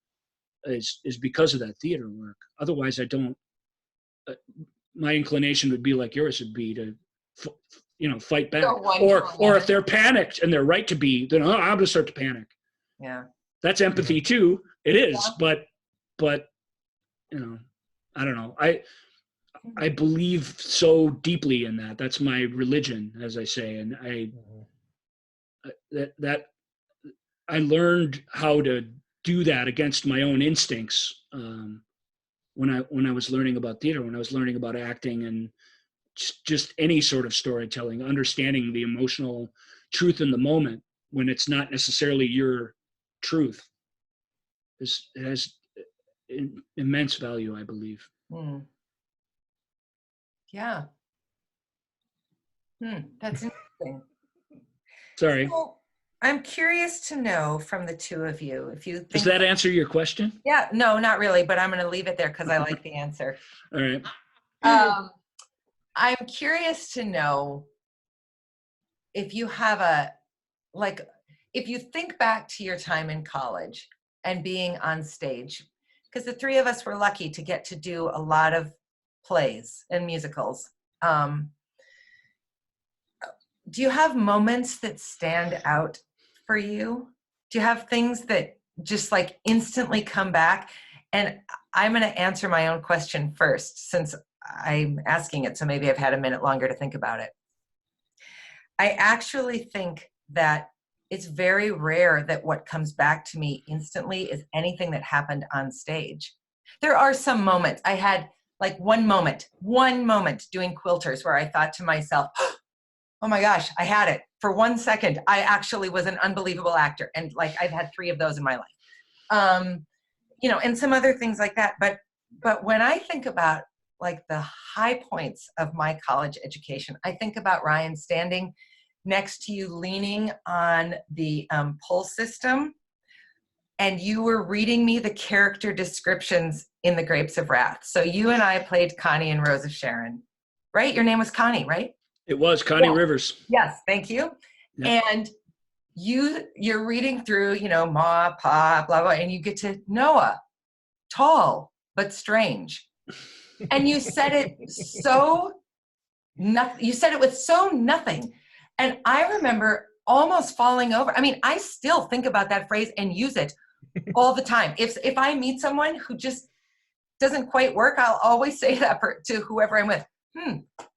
is because of that theater work. Otherwise, I don't. My inclination would be like yours would be to, fight back. Or if they're panicked and they're right to be, then I'm going to start to panic. Yeah, that's empathy too. It is, but I don't know. I believe so deeply in that. That's my religion, as I say, and that I learned how to do that against my own instincts when I was learning about theater, when I was learning about acting and just any sort of storytelling, understanding the emotional truth in the moment when it's not necessarily your truth. It has immense value, I believe. Yeah. That's interesting. Sorry. So, I'm curious to know from the two of you, if you think— Does that answer your question? Yeah, no, not really, but I'm going to leave it there because I like the answer. All right. I'm curious to know if you have if you think back to your time in college and being on stage, because the three of us were lucky to get to do a lot of plays and musicals. Do you have moments that stand out for you? Do you have things that just like instantly come back? And I'm going to answer my own question first, since I'm asking it, so maybe I've had a minute longer to think about it. I actually think that it's very rare that what comes back to me instantly is anything that happened on stage. There are some moments. I had like one moment doing Quilters where I thought to myself, oh my gosh, I had it. For 1 second, I actually was an unbelievable actor. And like, I've had 3 of those in my life. And some other things like that. But when I think about like the high points of my college education, I think about Ryan standing next to you, leaning on the pull system, and you were reading me the character descriptions in The Grapes of Wrath. So you and I played Connie and Rose of Sharon, right? Your name was Connie, right? It was Connie Rivers. Yes, thank you. Yep. And you're reading through, Ma, Pa, blah, blah, and you get to Noah, tall but strange. And you said it you said it with so nothing. And I remember almost falling over. I mean, I still think about that phrase and use it all the time. If I meet someone who just doesn't quite work, I'll always say that to whoever I'm with.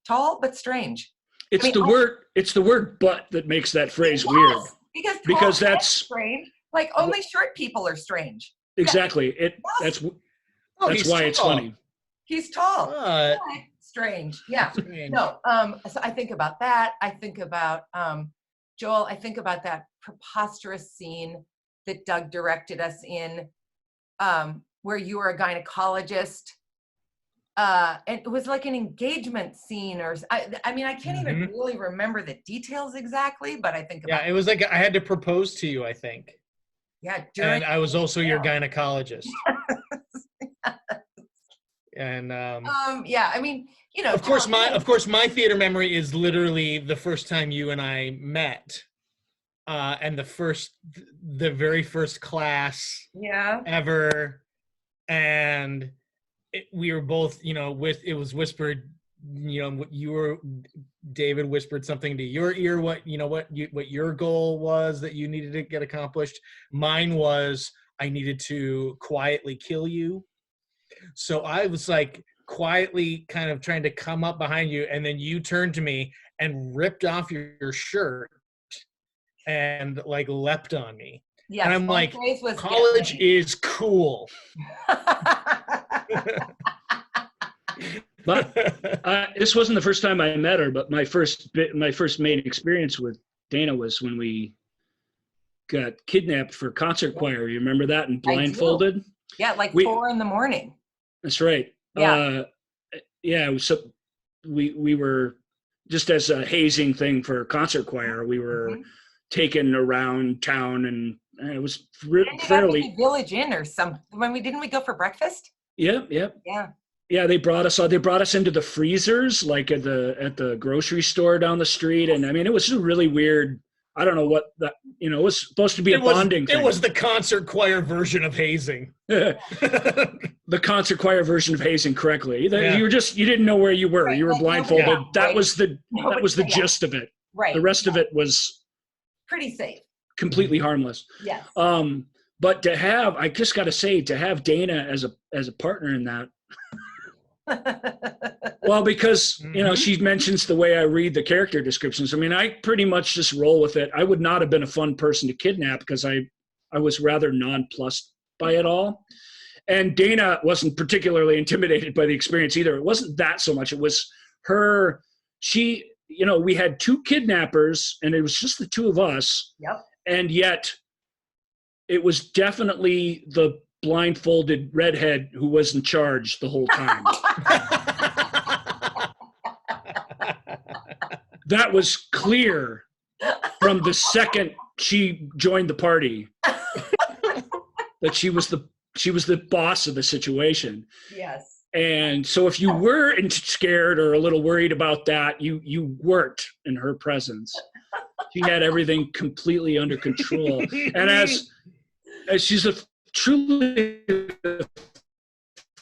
Tall but strange. It's the word "but" that makes that phrase weird. Because that's strange. Like only short people are strange. Exactly. That's why it's funny. He's tall. Strange. Yeah. Strange. No. So I think about that. I think about Joel. I think about that preposterous scene that Doug directed us in, where you were a gynecologist. And it was like an engagement scene, or I mean, I can't even really remember the details exactly, but I think about it was like I had to propose to you, I think. Yeah, and I was also your gynecologist. And I mean, of course my theater memory is literally the first time you and I met, and the very first class ever, and we were both, it was whispered, David whispered something to your ear, what your goal was that you needed to get accomplished. Mine was I needed to quietly kill you. So I was like quietly kind of trying to come up behind you, and then you turned to me and ripped off your shirt and like leapt on me. Yeah, and I'm like, college is cool. But this wasn't the first time I met her, but my first main experience with Dana was when we got kidnapped for concert choir. You remember that? And blindfolded? Yeah, like 4 a.m. That's right. Yeah. So we were, just as a hazing thing for concert choir, we were taken around town and it was Ended up in fairly. the Village Inn or some. Didn't we go for breakfast? Yeah. Yeah, they brought us into the freezers, like at the grocery store down the street, and I mean, it was just really weird. I don't know what that, it was supposed to be a bonding thing. It was the concert choir version of hazing. The concert choir version of hazing, correctly. You didn't know where you were. Right, You were like, blindfolded. That right. was the gist of it. Right. The rest of it was pretty safe. Completely harmless. Yes. But I just got to say, to have Dana as a partner in that. Well, because she mentions the way I read the character descriptions. I mean, I pretty much just roll with it. I would not have been a fun person to kidnap because I was rather nonplussed by it all. And Dana wasn't particularly intimidated by the experience either. It wasn't that so much. It was her. We had 2 kidnappers, and it was just the 2 of us. Yep. And yet, it was definitely the blindfolded redhead who was in charge the whole time. That was clear from the second she joined the party that she was the boss of the situation. Yes. And so if you were scared or a little worried about that, you worked in her presence. She had everything completely under control. And as she's truly the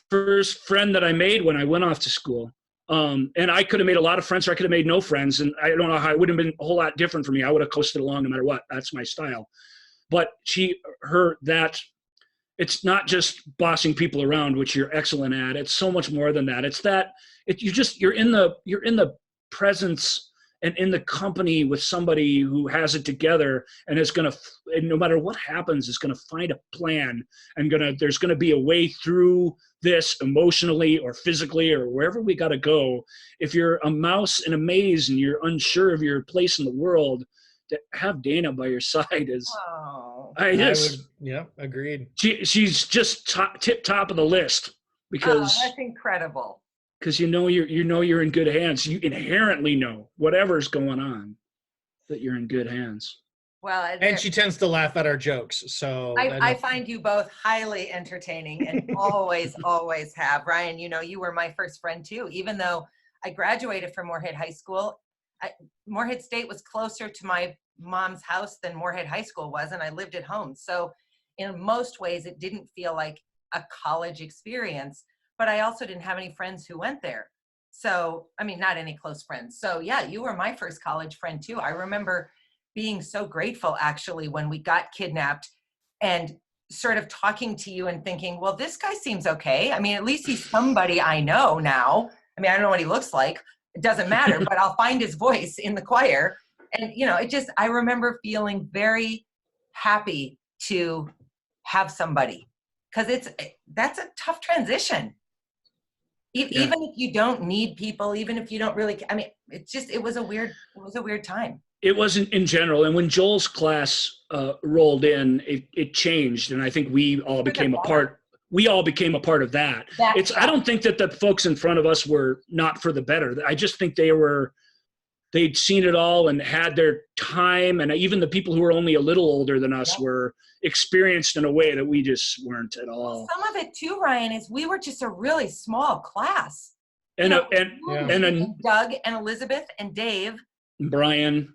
first friend that I made when I went off to school. And I could have made a lot of friends, or I could have made no friends. And I don't know how it would have been a whole lot different for me. I would have coasted along no matter what. That's my style. But it's not just bossing people around, which you're excellent at. It's so much more than that. It's that you're in the presence and in the company with somebody who has it together and is going to, and no matter what happens, is going to find a plan and there's going to be a way through this emotionally or physically or wherever we got to go. If you're a mouse in a maze and you're unsure of your place in the world, to have Dana by your side is, agreed. She's just tip top of the list because that's incredible. Because you're in good hands. You inherently know whatever's going on that you're in good hands. Well, and she tends to laugh at our jokes. So I find you both highly entertaining and always have. Ryan, you were my first friend too. Even though I graduated from Moorhead High School, Moorhead State was closer to my mom's house than Moorhead High School was, and I lived at home. So in most ways, it didn't feel like a college experience, but I also didn't have any friends who went there. So, I mean, not any close friends. So yeah, you were my first college friend too. I remember being so grateful actually when we got kidnapped and sort of talking to you and thinking, well, this guy seems okay. I mean, at least he's somebody I know now. I mean, I don't know what he looks like. It doesn't matter, but I'll find his voice in the choir. And, I remember feeling very happy to have somebody, because that's a tough transition. Even if you don't need people, even if you don't really, I mean, it was a weird time. It wasn't in general. And when Joel's class rolled in, it changed. And I think we all became a part of that. I don't think that the folks in front of us were not for the better. I just think they'd seen it all and had their time. And even the people who were only a little older than us were experienced in a way that we just weren't at all. Some of it too, Ryan, is we were just a really small class. And Doug and Elizabeth and Dave. Brian,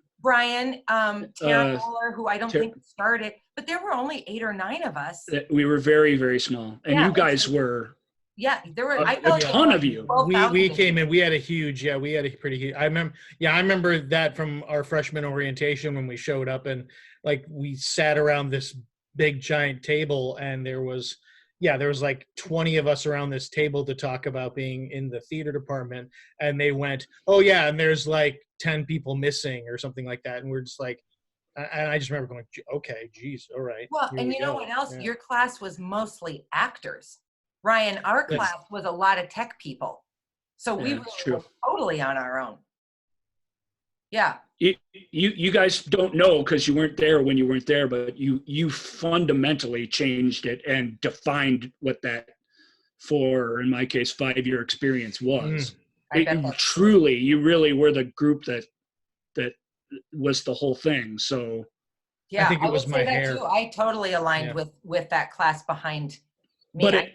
Tara Fuller, who I don't think started, but there were only 8 or 9 of us. We were very, very small. And you guys were. Yeah, there were a ton of you. We came in. We had a pretty huge. I remember that from our freshman orientation when we showed up and we sat around this big giant table and there was like 20 of us around this table to talk about being in the theater department, and they went, oh yeah, and there's like 10 people missing or something like that, and we're just like, and I just remember going, okay, geez, all right. Well, and you know what else? Yeah. Your class was mostly actors. Ryan, our class was a lot of tech people. So we were totally on our own. Yeah. You guys don't know because you weren't there when you weren't there, but you fundamentally changed it and defined what that, in my case, 5-year experience was. You really were the group that was the whole thing. So Yeah, I think it would was say my that hair. too. I totally aligned with that class behind me. But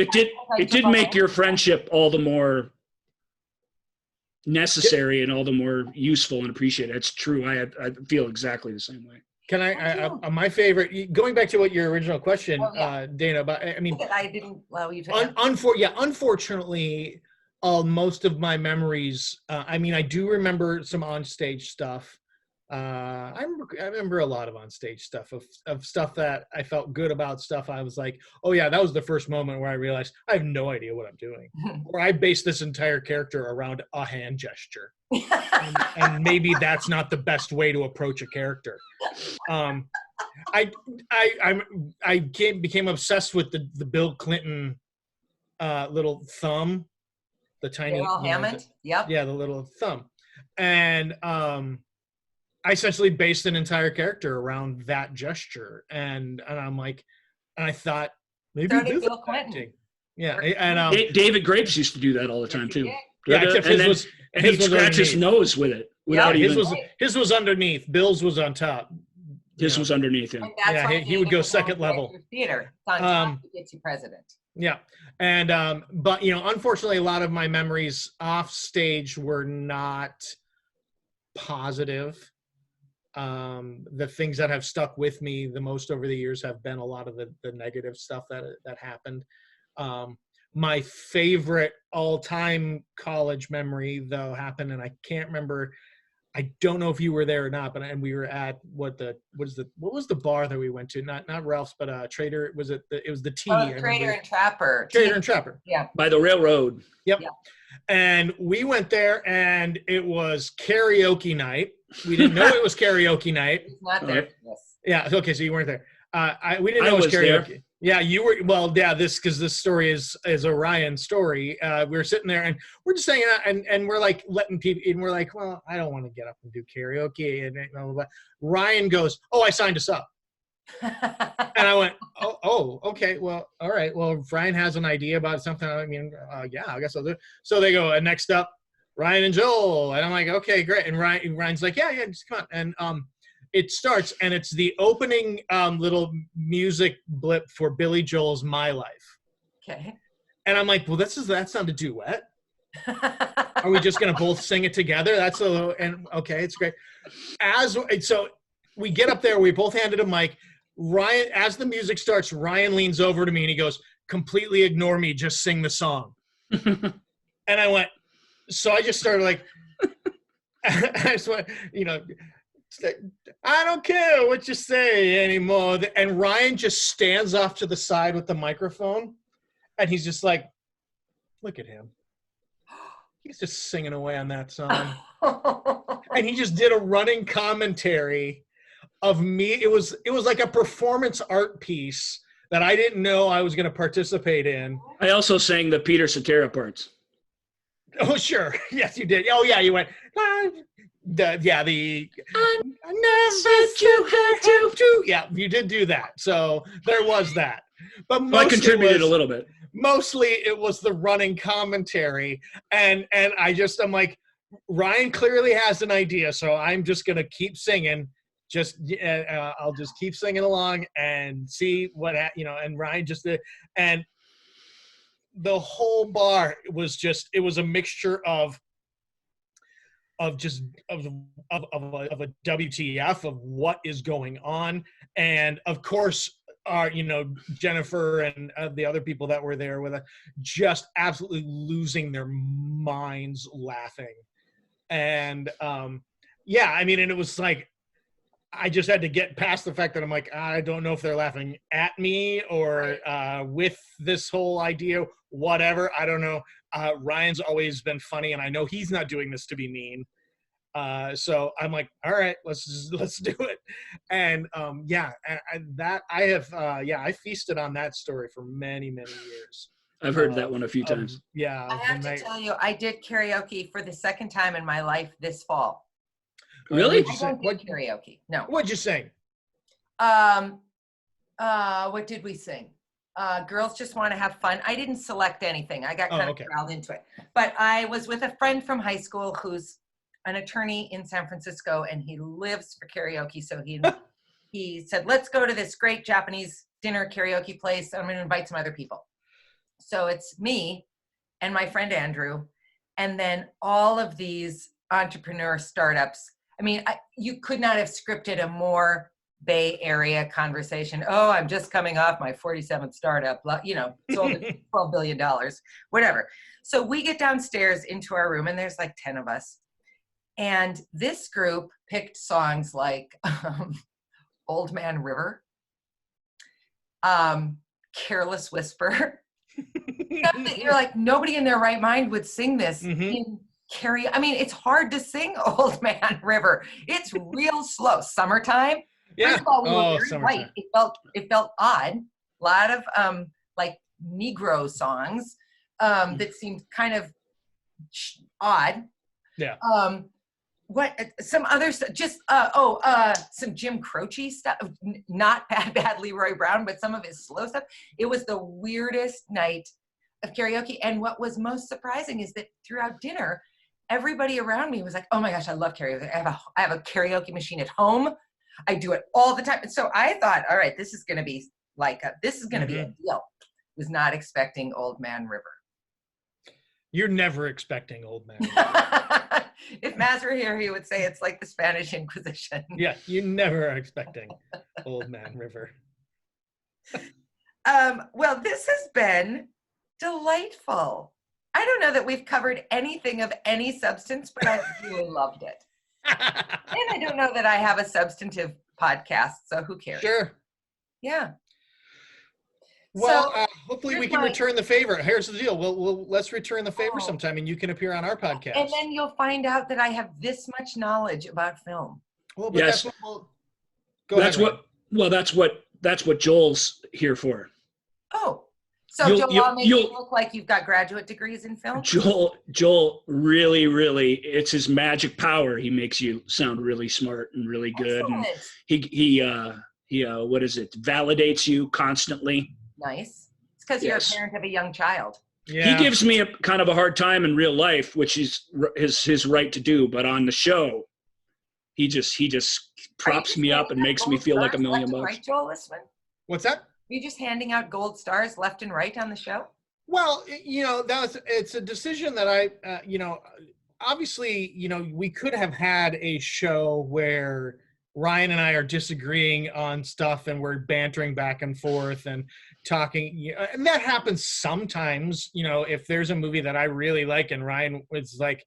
it did make your friendship all the more necessary and all the more useful and appreciated. It's true. I feel exactly the same way. Can I my favorite, going back to what your original question, Dana, about, I mean, I didn't allow you to unfortunately, most of my memories, I mean, I do remember some onstage stuff. I remember a lot of onstage stuff of stuff that I felt good about, stuff I was like, oh yeah, that was the first moment where I realized I have no idea what I'm doing. Or I based this entire character around a hand gesture. and maybe that's not the best way to approach a character. I became obsessed with the Bill Clinton little thumb, the tiny Hammond. Yep. Yeah, the little thumb. And I essentially based an entire character around that gesture, and I'm like, and I thought maybe Bill Clinton. Acting. Yeah, and David Grapes used to do that all the time too. Yeah, except he'd scratch his nose with it. His was underneath. Bill's was on top. His was underneath him. Yeah, he would go second level. Theater. On top, he gets you president. Yeah, and but unfortunately, a lot of my memories off stage were not positive. The things that have stuck with me the most over the years have been a lot of the negative stuff that happened. My favorite all-time college memory, though, happened, and I can't remember. I don't know if you were there or not, and we were at what was the bar that we went to? Not Ralph's, but Trader. Was it? It was the T. Trader and Trapper. Trader and Trapper. Yeah. By the railroad. Yep. Yeah. And we went there, and it was karaoke night. We didn't know it was karaoke night. It's not there. Yes. Yeah. Okay. So you weren't there. We didn't know it was karaoke. There. Yeah, you were. Well, yeah. Because this story is a Ryan story. We were sitting there, and we're just hanging out, and we're like letting people. And we're like, well, I don't want to get up and do karaoke. And blah, blah, blah. Ryan goes, "Oh, I signed us up." And I went, oh, okay, well, all right. Well, if Ryan has an idea about something, I mean, yeah, I guess I'll do it. So they go, and next up, Ryan and Joel. And I'm like, okay, great. And Ryan's like, yeah, just come on. And it starts, and it's the opening little music blip for Billy Joel's My Life. Okay. And I'm like, well, that's not a duet. Are we just going to both sing it together? That's a little, and okay, it's great. So we get up there, we both handed a mic. Ryan, as the music starts, Ryan leans over to me and he goes, completely ignore me, just sing the song. And I went, so I just started like, I just went, I don't care what you say anymore. And Ryan just stands off to the side with the microphone, and he's just like, look at him. He's just singing away on that song. And he just did a running commentary of me. It was like a performance art piece that I didn't know I was going to participate in. I also sang the Peter Cetera parts. Oh, sure. Yes, you did. Oh, yeah, you went. I never said you had to. Yeah, you did do that. So there was that. But I contributed a little bit. Mostly it was the running commentary. And I'm like, Ryan clearly has an idea, so I'm just going to keep singing. I'll just keep singing along and see what, and Ryan just did. And the whole bar was it was a mixture of a WTF of what is going on. And of course, Jennifer and the other people that were there with us just absolutely losing their minds laughing. And yeah, I mean, and it was like, I just had to get past the fact that I'm like, I don't know if they're laughing at me or with this whole idea, whatever. I don't know. Ryan's always been funny, and I know he's not doing this to be mean. So I'm like, all right, let's do it. And I feasted on that story for many, many years. I've heard that one a few times. Yeah. I have to tell you, I did karaoke for the second time in my life this fall. Really? I don't do karaoke. No. What'd you sing? What did we sing? Girls Just Want to Have Fun. I didn't select anything. I got kind of corralled into it. But I was with a friend from high school who's an attorney in San Francisco, and he lives for karaoke. So he he said, let's go to this great Japanese dinner karaoke place. I'm going to invite some other people. So it's me and my friend Andrew, and then all of these entrepreneur startups. I mean, you could not have scripted a more Bay Area conversation. Oh, I'm just coming off my 47th startup, sold at $12 billion, whatever. So we get downstairs into our room, and there's like 10 of us. And this group picked songs like Old Man River, Careless Whisper. You're like, nobody in their right mind would sing this in karaoke. I mean, it's hard to sing Old Man River. It's real slow. Summertime. Yeah. First of all, we were very white. It felt odd. A lot of like Negro songs that seemed kind of odd. Yeah. What some other stuff? Just some Jim Croce stuff. Not bad Leroy Brown, but some of his slow stuff. It was the weirdest night of karaoke. And what was most surprising is that throughout dinner, everybody around me was like, "Oh my gosh, I love karaoke. I have a karaoke machine at home. I do it all the time." And so I thought, all right, this is going to be be a deal. Was not expecting Old Man River. You're never expecting Old Man River. If Maz were here, he would say it's like the Spanish Inquisition. Yeah, you never are expecting Old Man River. Well, this has been delightful. I don't know that we've covered anything of any substance, but I really loved it. And I don't know that I have a substantive podcast, so who cares? Sure. Yeah. Well, So, hopefully we can return the favor. Here's the deal. Let's return the favor sometime, and you can appear on our podcast. And then you'll find out that I have this much knowledge about film. Well, but yes. That's what Joel's here for. Oh. So Joel, make you look like you've got graduate degrees in film? Joel really, it's his magic power. He makes you sound really smart and really good. Excellent. And he what is it? Validates you constantly. Nice. It's because you're a parent of a young child. Yeah. He gives me a kind of a hard time in real life, which is his right to do. But on the show, he just props me up and makes me feel like $1 million. Right, Joel Liestman? What's that? Are you just handing out gold stars left and right on the show? Well, it's a decision that I, obviously, we could have had a show where Ryan and I are disagreeing on stuff and we're bantering back and forth and talking, and that happens sometimes, if there's a movie that I really like and Ryan was like,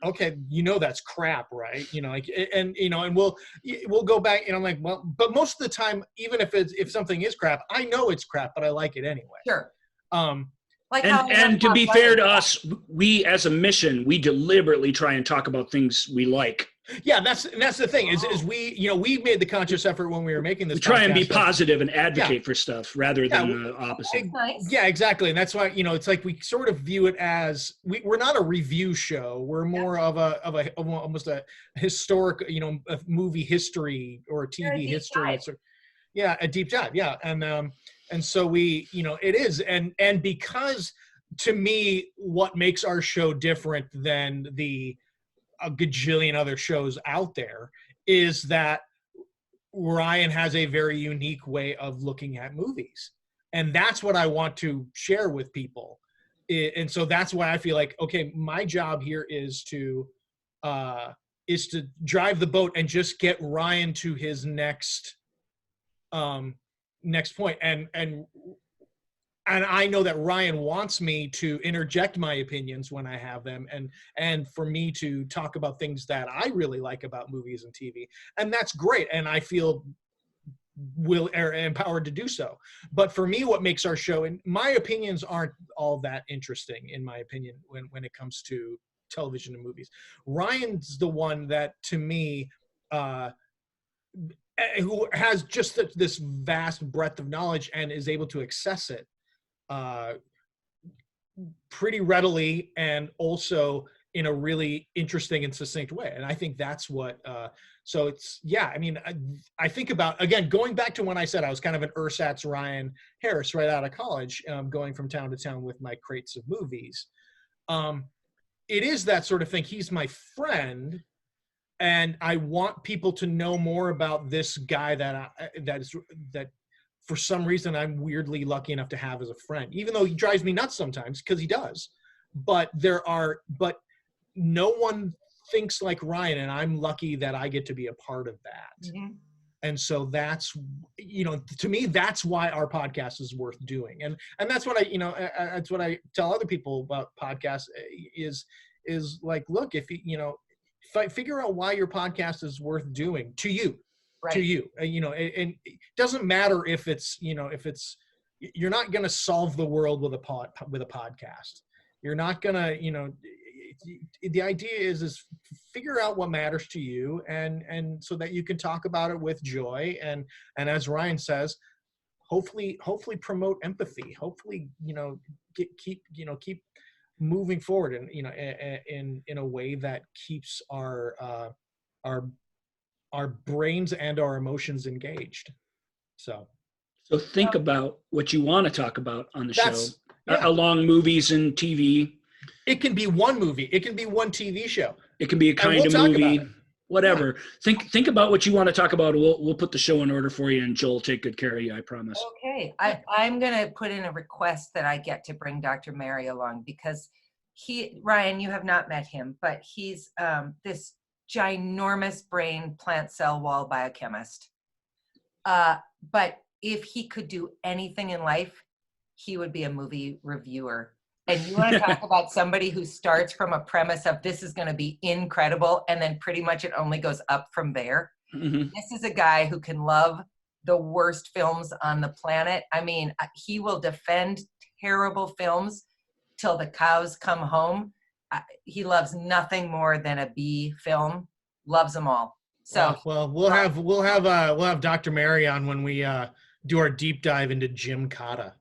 okay, that's crap, right? And we'll go back and I'm like, well, but most of the time, even if something is crap, I know it's crap, but I like it anyway. Sure. And to be fair to us, we as a mission, we deliberately try and talk about things we like. Yeah, that's the thing is we made the conscious effort when we were making this. We try and be positive and advocate for stuff rather than the opposite. Nice. Yeah, exactly, and that's why it's like we sort of view it as we're not a review show. We're more of almost a historic, a movie history or a TV history. It's a deep dive. Yeah, and so we it is, and because to me, what makes our show different than a gajillion other shows out there is that Ryan has a very unique way of looking at movies. And that's what I want to share with people. And so that's why I feel like, okay, my job here is to drive the boat and just get Ryan to his next point. And I know that Ryan wants me to interject my opinions when I have them and for me to talk about things that I really like about movies and TV. And that's great. And I feel empowered to do so. But for me, what makes our show, and my opinions aren't all that interesting, in my opinion, when it comes to television and movies. Ryan's the one that, to me, who has just this vast breadth of knowledge and is able to access it pretty readily and also in a really interesting and succinct way. And I think that's what, so it's, I think about, again, going back to when I said I was kind of an ersatz Ryan Harris right out of college, going from town to town with my crates of movies. It is that sort of thing. He's my friend, and I want people to know more about this guy that for some reason I'm weirdly lucky enough to have as a friend, even though he drives me nuts sometimes, because he does. But no one thinks like Ryan, and I'm lucky that I get to be a part of that. Mm-hmm. And so that's, to me, that's why our podcast is worth doing. And that's what that's what I tell other people about podcasts is like, look, if figure out why your podcast is worth doing to you, Right. to you, and it doesn't matter if it's, you're not going to solve the world with a podcast. You're not going to, the idea is figure out what matters to you, and so that you can talk about it with joy, and as Ryan says, hopefully promote empathy, hopefully keep moving forward, and in a way that keeps our brains and our emotions engaged. So think about what you want to talk about on the show, yeah. along movies and TV. It can be one movie. It can be one TV show. It can be a kind of movie, whatever. Yeah. Think about what you want to talk about. We'll put the show in order for you, and Joel will take good care of you, I promise. Okay. I'm going to put in a request that I get to bring Dr. Mary along, because Ryan, you have not met him, but he's this ginormous brain plant cell wall biochemist. But if he could do anything in life, he would be a movie reviewer. And you want to talk about somebody who starts from a premise of this is going to be incredible, and then pretty much it only goes up from there. Mm-hmm. This is a guy who can love the worst films on the planet. I mean, he will defend terrible films till the cows come home. He loves nothing more than a B film. Loves them all. So well, we'll have Dr. Mary on when we do our deep dive into Jim Cotta.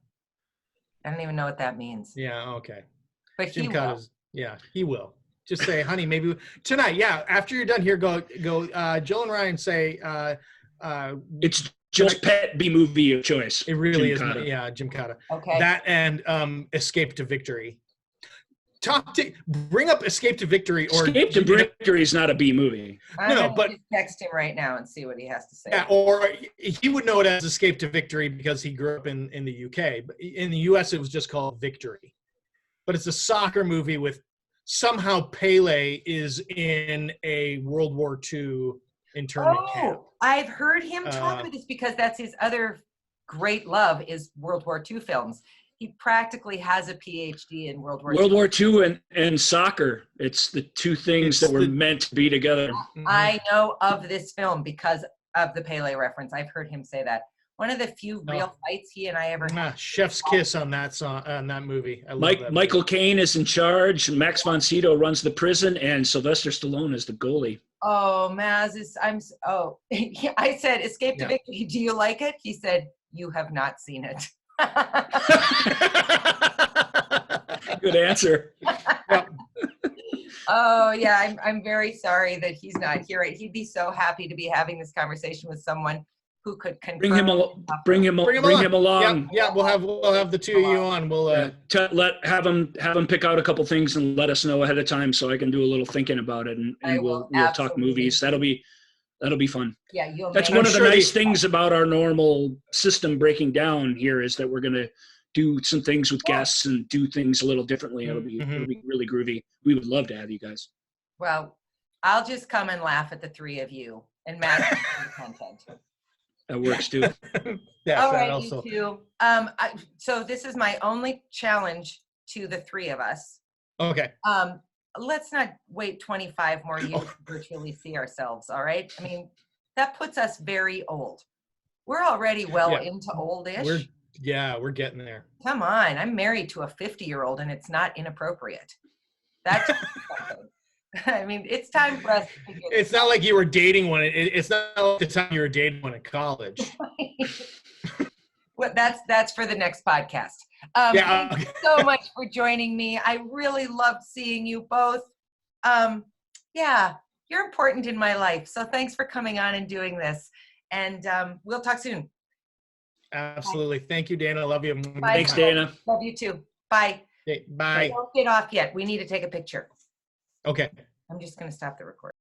I don't even know what that means. Yeah, okay. But Jim Cotta's, yeah, he will. Just say, honey, maybe tonight, yeah, after you're done here, go Jill and Ryan say it's just pet B movie of choice. It really is. Yeah, Jim Cotta. Okay. That and Escape to Victory. Bring up Escape to Victory. Escape to Victory is not a B movie. No, but just text him right now and see what he has to say. Yeah, or he would know it as Escape to Victory because he grew up in the UK. But in the US, it was just called Victory. But it's a soccer movie with somehow Pele is in a World War II internment camp. I've heard him talk about this because that's his other great love is World War II films. He practically has a PhD in World War II. World War II and soccer. It's the two things that were meant to be together. I know of this film because of the Pele reference. I've heard him say that. One of the few real fights he and I ever had. Chef's kiss on that song, on that movie. I love that Michael Caine is in charge. Max von Sydow runs the prison, and Sylvester Stallone is the goalie. Oh, Maz is. I said, Escape to Victory. Do you like it? He said, you have not seen it. Good answer. Oh yeah, I'm very sorry that he's not here. He'd be so happy to be having this conversation with someone who could confirm. Bring him along. Yeah, we'll have the two of you on. We'll have him pick out a couple things and let us know ahead of time so I can do a little thinking about it, and we'll talk movies. That'll be fun. Yeah, that's one of the nice things about our normal system breaking down here is that we're going to do some things with guests and do things a little differently. It'll be really groovy. We would love to have you guys. Well, I'll just come and laugh at the three of you and match the content. That works too. All right, you two. So this is my only challenge to the three of us. Okay. Let's not wait 25 more years to virtually see ourselves, all right? I mean, that puts us very old. We're already into oldish. We're getting there. Come on, I'm married to a 50-year-old and it's not inappropriate. That's I mean, it's time for us to figure It's not like you were dating one. It's not like the time you were dating one in college. Well, that's for the next podcast. Thank you so much for joining me. I really loved seeing you both. You're important in my life. So thanks for coming on and doing this. And we'll talk soon. Absolutely. Bye. Thank you, Dana. I love you. Bye. Thanks, Dana. Love you too. Bye. Okay, bye. Don't get off yet. We need to take a picture. Okay. I'm just going to stop the recording.